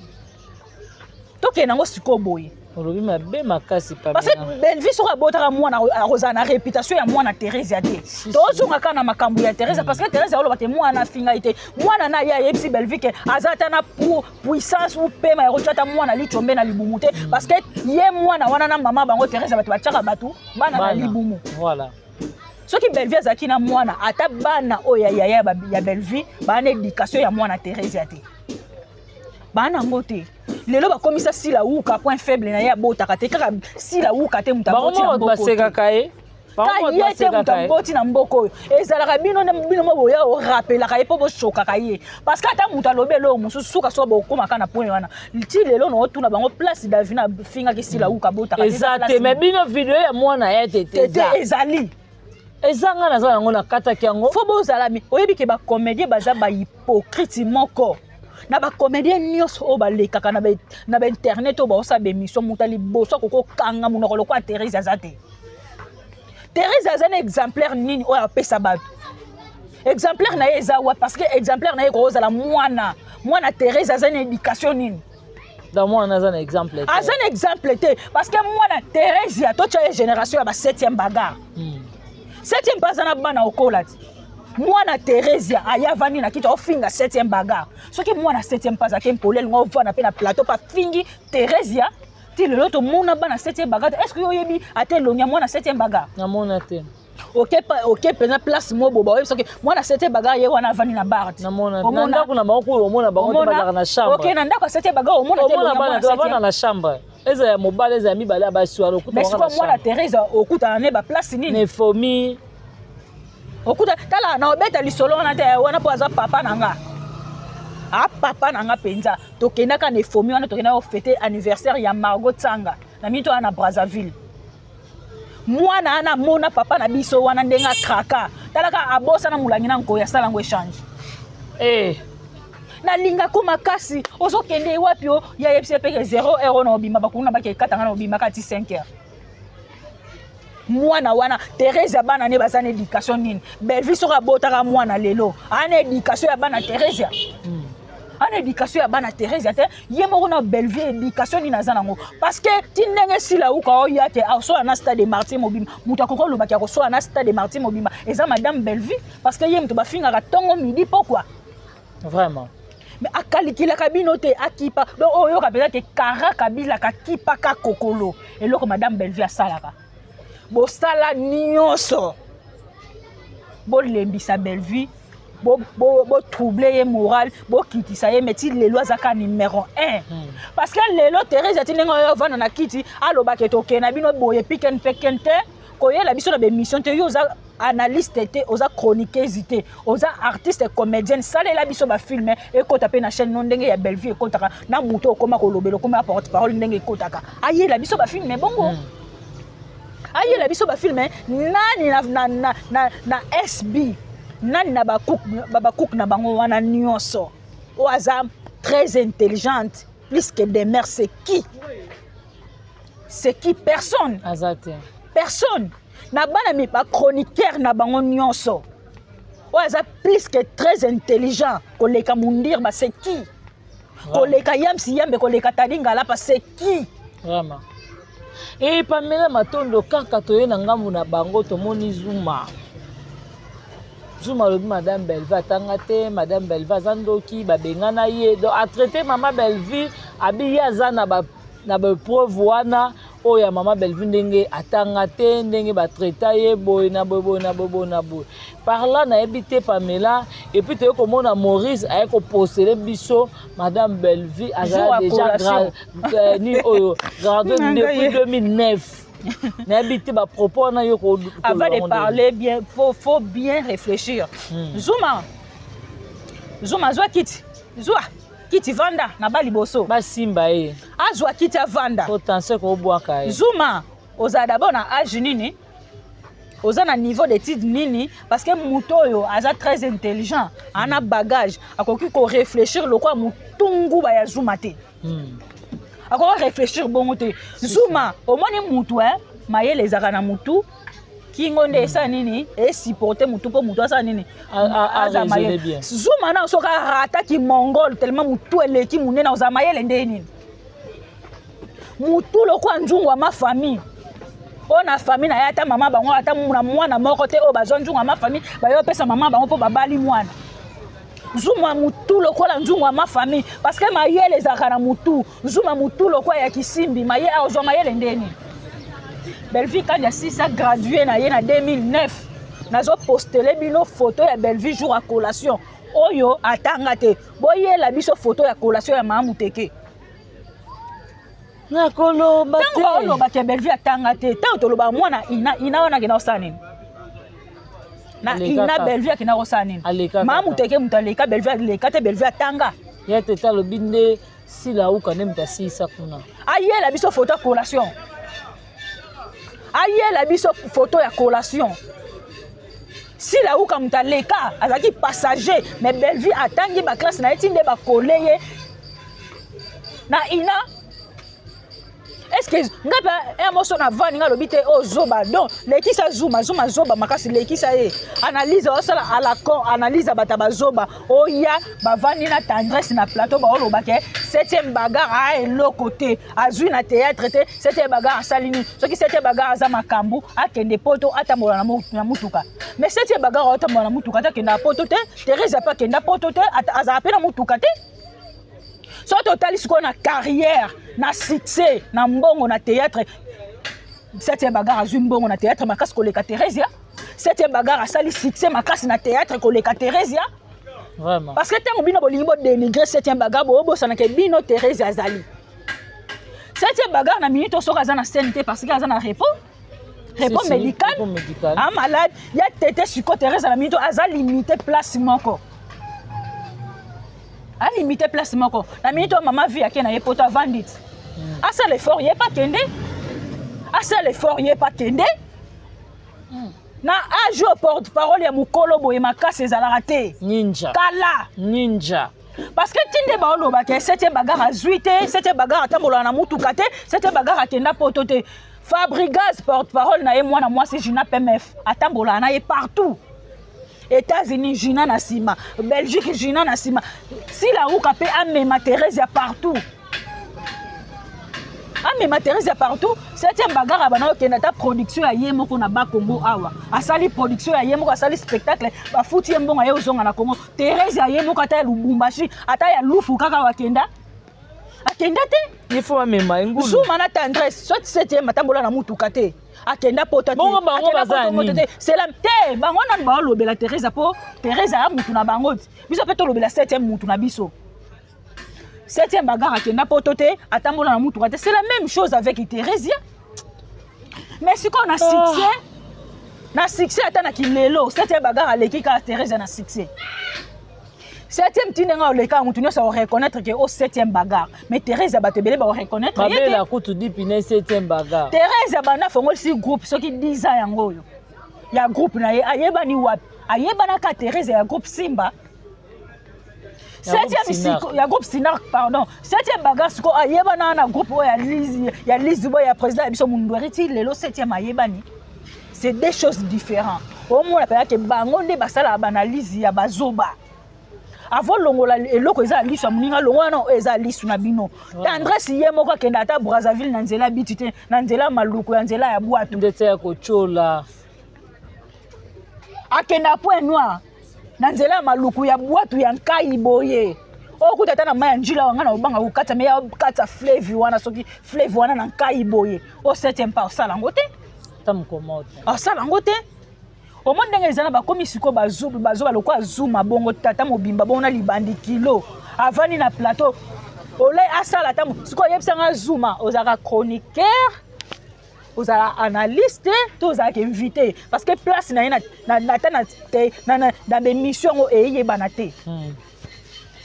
to ke nango siko boye olobi mabe makasi pa parce que Belleville sera botara mwana azana réputation ya mwana Thérèse te to zonga kana makambu ya Thérèse parce que Thérèse oloba te mwana finga ite mwana na ya yebisi Belleville ke azata na puissance ou pema ya kochata mwana lichombe na libumu te parce que ye mwana wana na mama bango Thérèse batu bachaka batu bana na libumu voilà soki Belleville azaki na mwana ata bana oya ya Belleville bana éducation ya mwana Thérèse te bana ngote lelo bakomisa sila uka point faible na ya botaka te kaka sila uka te mutaboti na mboko kaye yete mutaboti na mboko oyo ezalaka bino mo boya o rappelaka ye po boshokaka ye parce que ata mutu alobi eloko mosusu suka so bokomaka na point wana ti lelo na otuna bango place davina fingaki sila uka botaka exacte mais bino video ya mwana ye tete ezali ezanga naza yango na kataki yango fo bozalami oyebi ke bacomédien baza bahypocrite moko na bacomédien nyonso oyo balekaka na bainternet oyo baosa bémission moto aliboso akokokanga monoko lokwa Thérèse aza te Thérèse aza na exemplaire nini oyo apesa bato exemplaire na ye eza wa parce que exemplaire na ye kokozala mwana Thérèse aza na éducation nini dans mwana aza na exemple te aza na exemple te parce que mwana Thérèse ya totya ye génération ya ba 7e bagarre 7e mpe aza na bana okola ti mwana Thérèse aya vandi na kiti ofinga 7e bagarre soki mwana 7e mpe azaki mpole elingo ovanda mpe na plateau pa fingi Thérèse ti lelo tomona bana 7e bagarre est ce que oyebi ate elongi ya mwana 7e bagarre namona te ok pena place mo boba oyebi soki mwana 7e bagarre ye wana avandi na bar ti namona na ndako na bango kuyo omona bango te bazalaka na chambre ok na ndako ya 7e bagarre omona te bana na chambre eza ya mobali eza ya mibale ya basiwana okuta mais sikoyo mwana Thérèse okutana ne baplace nini nefomi okuta tala na obeta lisolo wana te wana po aza papa na nga papa na nga mpenza tokendaka na efomi wana tokendaka ofete anniversaire ya Margot Tsanga na minito wana na Brazzaville mwana ana mona papa na biso wana ndenge akraka talaka abosa na mulangi na nkoya asala yango échange nalingako makasi ozokende wapi o ya yebisi peke 0 euro na obima bakuna bakekatanga na obima kati 5 heures mwana wana Thérèse ya bana ne baza na éducation nini Belleville soka botaka mwana lelo ana éducation ya bana Thérèse ana éducation ya bana Thérèse te ye moko na Belleville éducation nini aza nango parce que ti ndenge sila uka oya te asola na stade de Martyr Mobimba mutu akokolobaki akosola na stade de Martyr Mobimba eza madame Belleville parce que ye mutu bafingaka ntongo midi pourquoi vraiment mais akalikilaka bino te akipa donc oyoka mpenza te kara kabilaka kipaka kokolo eloko madame Belleville asalaka bosala nyonso bolembisa Belleville troubler ye moral bokitisa ye meti lelo azaka numéro 1 parce que lelo Thérèse ati ndenge oyo vanda na kiti alobaki tokende na bino boye piken te koyela biso na bémission te yo oza analyste te oza chroniqueuse te oza artiste comédienne salela biso bafilme ekota mpe na chaîne no ndenge ya Belleville ekotaka na moto okoma kolobela okoma porte parole ndenge ekotaka ayela biso bafilme bongo ayela biso bafilme nani na SB nani na bacook na bango wana nyonso o aza très intelligente plus que des mères c'est qui personne personne na bana mi ba chroniqueur na bango nyonso o aza plus que très intelligent koleka mundir ba c'est qui koleka yamsi yambe koleka tadingala pa c'est qui vraiment et Pamela Matondo kaka toye na ngambu na bango tomoni Zuma lobi madame Belleville atanga te madame Belleville azandoki babengana ye donc a traité maman Belleville abi aza na ba preuve wana oya maman Belleville ndenge atanga te ndenge ba traita ye boy na boy par là na ebité Pamela et puis te komona Maurice a ko poster biso madame Belleville aza déjà ni oyo gradé depuis 2009 n'habite ba propos na yo ko avant de parler bien faut bien réfléchir Zuma zwa kiti vanda na bali boso ba simba ye azwa kiti vanda potentiel ko boaka ye Zuma oza d'abord na âge nini oza na niveau d'étude nini parce que mutoyo aza très intelligent ana bagage akoki ko réfléchir lokwa mutungu ba ya Zuma te ako réfléchir bongo te Zuma omoni mutu mayele ezaka na mutu kingo nde esa nini e supporter mutu po mutu asa nini azamaye bien zuma na soka rata ki mongol tellement mutu eleki munena ozamayele nde nini mutu lokwa nzungu ma famille ona famille na yata mama bango ata mwana moko te o bazwa nzungu ma famille bayo pesa mama bango po babali mwana zuma mutu lokola nzungu ma famille parce que mayele ezaka na mutu zuma mutu lokwa ya kisimbi maye ozwa mayele nde nini Belleville quand ya sisa gradué na ye na 2009 nazo posteler bino photo ya Belleville jour à collation oyo atanga te boyela biso photo ya collation ya Mama Muteke na koloba te tango oloba ke Belleville atanga te tango toloba mwana ina wana kina osani na ina Belleville kina osani Mama Muteke mutaleka Belleville aleka te Belleville atanga ya teta lobinde sila uka ne mtasisa kuna ayela biso photo ya collation ayela biso photo ya collation si la uka mutaleka azaki passager mais Belleville atangi ba classe na etinde ba koleye na ina est-ce que ngapa emoso na vani nga lobite o zoba donc lekisa zuma zoba makasi lekisa e analyse osala ala con analyse bataba zoba oya bavani na tendresse na plateau ba oloba ke 7e bagarre a eloko te azui na théâtre te 7e bagarre salini soki 7e bagarre aza makambu akende poto atambola na mutuka mais 7e bagarre atambola na mutuka ta kenda poto te Thérèse pa kenda poto te aza pe na mutuka te so totali siko na carrière na succès na mbongo na théâtre 7e bagarre azui mbongo na théâtre makasi koleka Thérèse 7e bagarre asali succès makasi na théâtre koleka Thérèse vraiment parce que tango bino bolingi bo dénigrer 7e bagarre bo bosana ke bino Thérèse azali 7e bagarre na minute soka za na scène te parce que aza na repos médical a malade ya tete siko Thérèse na minute aza limité place moko a limité place moko na minute maman vie akena ye poto vandit asa l'effort ye pas kende asa l'effort ye pas kende na age au porte-parole ya mukolo boye makasi ezalaka te ninja kala ninja parce que tinde ba oloba ke 7e bagarre azui te 7e bagarre atambola na mutuka te 7e bagarre akenda poto te Fabregas porte-parole na ye mwana mwasi Gina PMF atambola na ye partout États-Unis Gina na sima Belgique Gina na sima si la uka pe amema Thérèse ya partout amema Thérèse ya partout 7e bagarre bana okenda ta production ya ye moko na ba Congo awa asali production ya ye moko asali spectacle ba futi ye mbonga ye ozonga na Congo Thérèse ya ye moko ata ya Lubumbashi ata ya Lufu kaka wakenda akenda te il faut amema ngulu zuma na tendresse soit 7e matambola na mutuka te akenda poto te bongo bango bazani c'est la te bango na ba lobela Thérèse po Thérèse a mutu na bango biso pe to lobela 7e mutu na biso 7e bagarre akenda poto te atambola na mutuka te c'est la même chose avec Thérèse mais si qu'on a succès na succès ata na kilelo 7e bagarre aleki ka Thérèse na succès 7e tinenga oleka mutu nyonso o reconnaître que au 7e bagarre mais Thérèse batebele ba reconnaître babela kutu dipine 7e bagarre Thérèse bana fongo si groupe soki 10 ans yango yo ya groupe na ye ayebani wapi ayebana ka Thérèse ya groupe Simba 7e ya groupe Sinar pardon 7e bagarre siko ayebana na groupe ya Lizi boy ya président ya biso Mundweri ti lelo 7e ayebani c'est deux choses différentes au moins la que bango nde basala banalize ya bazoba avant longola eloko eza lisu ya moninga longola na eza lisu na bino tendresse ye moko akenda ata Brazzaville na nzela biti te na nzela maluku ya nzela ya bwatu ndete ya kochola akenda point noir na nzela ya maluku ya bwatu ya nkai boye okuta ata na mai ya njila wanga na obanga kokata me ya kata fleuve wana soki fleuve wana na nkai boye o 7e pas osala yango te tamukomote osala yango te omo ndenge ezana bakomi siko bazoba lokwa zuma bongo tata mobimba bongo na libandi kilo avani na plateau olai asala tamu siko yebisanga zuma ozalaka chroniqueur ozala analyste to ozalaka invité parce que place na ye na bémission ngo eyebana te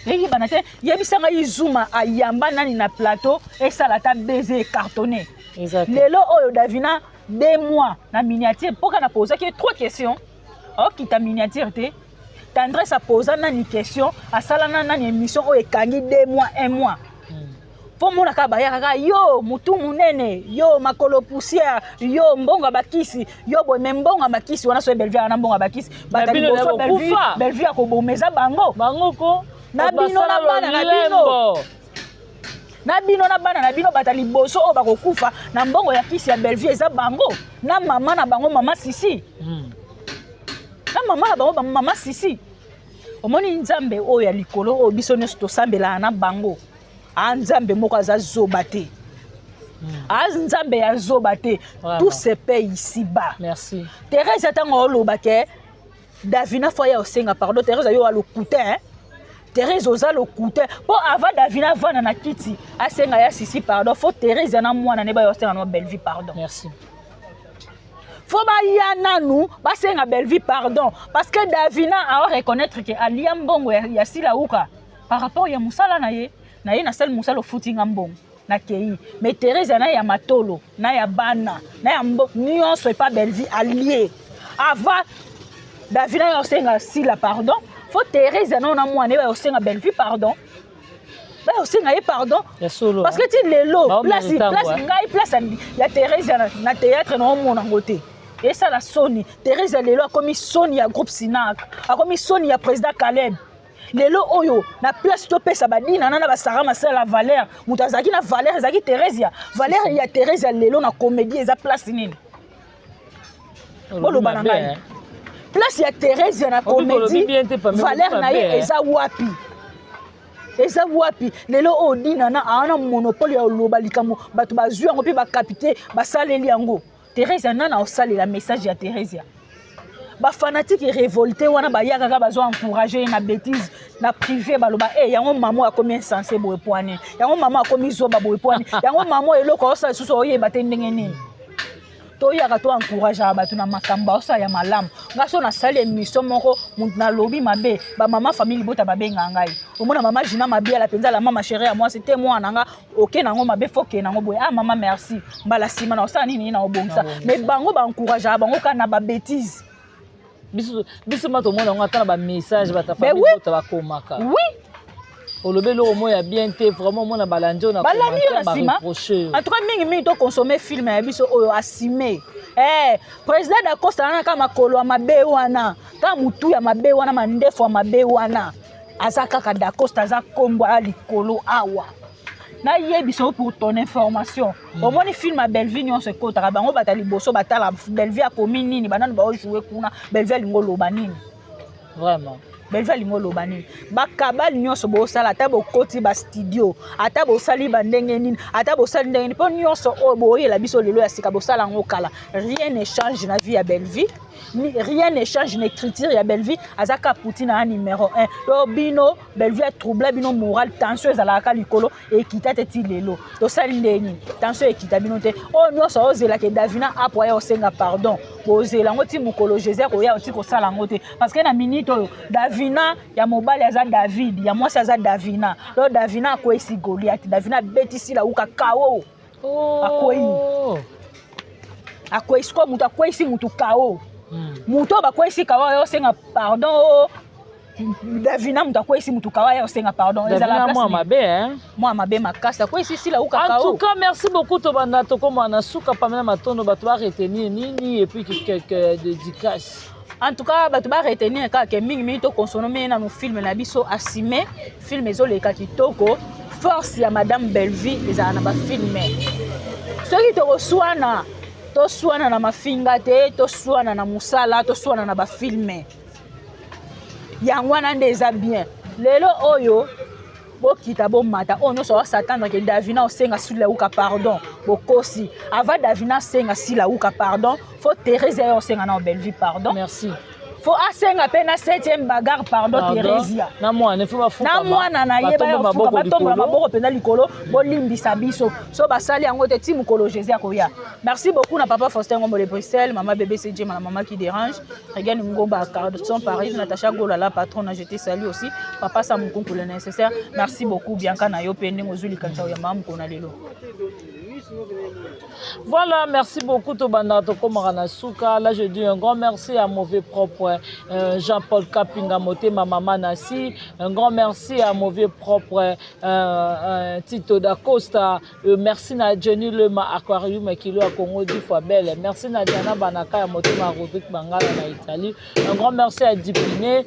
eyebana te yebisanga izuma ayamba nani na plateau esala ta baiser cartonné lelo oyo Davina 2 mois na miniature poka na poser que 3 questions ok ta miniature te tendresse a poser nani question asala nani émission o ekangi 2 mois 1 mois po mona ka baya kaka yo mutu munene yo makolo poussière yo mbonga bakisi yo boy mbonga bakisi wana so Bellevue na mbonga bakisi batali boso Bellevue akobomeza bango ko na bino na bana na bino na bino na bana na bino batali boso o bakokufa na mbongo ya kisi ya Bellevue eza bango na mama na bango mama Sisi na mama na bango mama Sisi omoni nzambe oyo ya likolo o biso nyonso tosambela na bango nzambe moko aza zoba te nzambe ya zoba te tout se paie ici-bas. Merci. Thérèse atango oloba ke Davina foya osenga pardon Thérèse yo alokutin Thérèse oza lokutin po avant Davina vana na kiti asenga ya Sisi pardon faut Thérèse na mwana ne ba yo senga no Bellevue pardon. Merci. Faut ba ya nanu ba senga Bellevue pardon parce que Davina a reconnaître que alia mbongo ya sila uka par rapport ya musala na ye na sel musala footinga mbongo na kei mais Thérèse na ya matolo na ya bana na ya nyonso e pas Bellevue allié avant Davina yo senga sila pardon faut Thérèse na mwana ba yo senga Bellevue pardon ba yo senga ye pardon parce que ti lelo place ngai place ya Thérèse na théâtre na mona ngote et ça la Sony Thérèse lelo comme Sony ya groupe Sinac comme Sony ya président Caleb lelo oyo na place to pesa badina nana ba Sarah Marcel la Valère mutazaki na Valère ezaki Thérèse ya Thérèse lelo na comédie eza place nini bolo bananga place ya Thérèse na comédie Valère na ye eza wapi lelo odina na ana monopole ya loba likamo bato bazwi yango pe ba capiter ba saleli yango Thérèse nana osali la message ya Thérèse ba fanatique révolté wana ba yaka ka bazo encourager na bêtise na privé baloba yango maman akomi insensé boye poane yango maman akomi zoba boye poane yango maman eloko osala susu oyeba te ndenge nini to yaka to encourager bato na makamba osala ya malamu ngaso na sali émission moko mutu na lobi mabe ba mama famille bota babenga ngai omona mama Gina mabe la penza la mama chérie à moi c'était moi nanga oké nango mabe foké nango boye maman merci mbala sima na osala nini na obongisa mais bango ba encourager bango kana ba bêtise biso mato mona ngata ba message bata famille bota bakomaka oui olobe lo moya bien te vraiment mona balanjo na reprocher en tout cas mingi to consommer film ya biso oyo asime président da Costa na kama makolo ya mabe wana ka mutu ya mabe wana mandefo ya mabe wana azaka ka da Costa za kombo ya likolo awa na yebiso pour ton information omoni film ya Bellevue nyonso ekotaka bango batali boso batala Bellevue akomi nini banani ba jouer kuna Bellevue lingo loba nini vraiment Bellevue lingo loba nini bakabali nyonso bosala ata bokoti ba studio ata bosali bandenge nini ata bosali ndenge nini po nyonso oyo boyela biso lelo ya sika bosala ngo kala rien ne change na vie ya Bellevue rien ne change na écriture ya Bellevue azaka Poutine na numéro 1 to bino Bellevue trouble bino moral tension ezalaka likolo ekita te ti lelo to sali ndeni tension ekita bino te o nyonso ozela ke Davina apoya osenga pardon bozela ngo ti mukolo Jésus ko ya oti ko sala ngo te parce que na minute oyo Davina ya mobali aza David ya mwasi aza Davina lo Davina ko esi Goliath Davina betisi la uka kao akoyi sko mutu akoyi mutu kao mutu bakoyi kawa yo senga pardon Davina mutu akoyi mutu kawa yo senga pardon ezala moi mabe moi mabe makasa akoyi sila uka kao. En tout cas merci beaucoup to bana to comme na suka pamela matondo bato ba retenir nini et puis quelques dédicaces. En tout cas bato ba retenir ka ke mingi to consommer na no film na biso asime film ezoleka kitoko force ya madame Bellevue ezala na ba film soki to oswana to swana na mafinga te to swana na musala to swana na ba filme yango wana nde eza bien lelo oyo bokita bomata oyo nyonso wasatanda ke Davina osenga sila uka pardon bokosi avant Davina senga sila uka pardon faut Thérèse ya osenga na Bellevue pardon merci faut asenga pe na 7e bagarre pardon Thérèse na mwana faut bafuka na mwana na yeba yo fuka batomba maboko pena likolo bolimbisa biso so basali yango te ti mukolo Jésus akoya. Merci beaucoup na papa Faustin Ngombo de Bruxelles, maman bébé CJ, ma maman qui dérange, Regan Ngomba Carson Paris, Natacha Gola la patronne, je te salue aussi, papa Samukunku pour le nécessaire. Merci beaucoup Bianca na yo pende ngozuli kansa ya mamu kona lelo. Voilà, merci beaucoup to banda to komara na suka. Là je dis un grand merci à Mauvais Propre propre Jean-Paul Kapinga Motema Maman Nassi. Un grand merci à mon vieux propre Tito da Costa. Merci à Jenny Lema Aquarium qui lui a Congo 10 fois belle. Merci à Diana Banaka Motema Rodrigue Bangala en Italie. Un grand merci à Dipiné.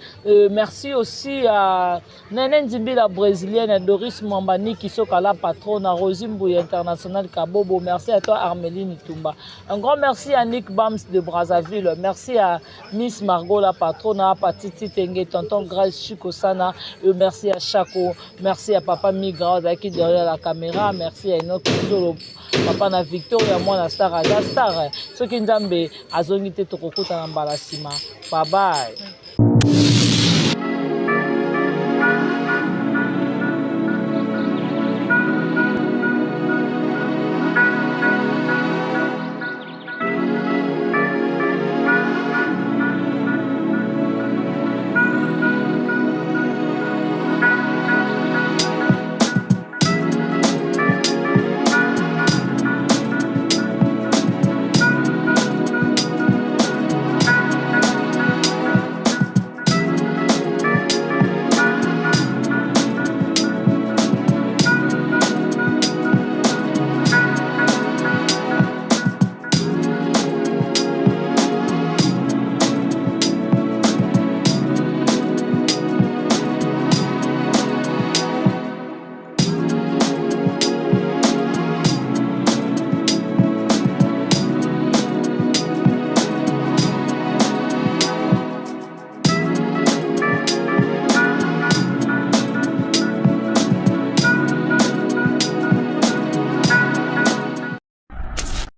Merci aussi à Nenen Zimbi la brésilienne, Doris Mambani qui sont la patronne, à Rosimbouy International Kabobo. Merci à toi Armeline Tumba. Un grand merci à Nick Bams de Brazzaville. Merci à Miss Margot la patronne, à Patiti Tengue, tonton Grace Chikosana. Merci à Chaco. Merci à Papa Migra qui est derrière la caméra. Merci à Enoch Zolo. Papa na Victoria, moi la star à la star. Ce qui nous a dit, Azongite Tokokuta Nambalasima. Bye bye.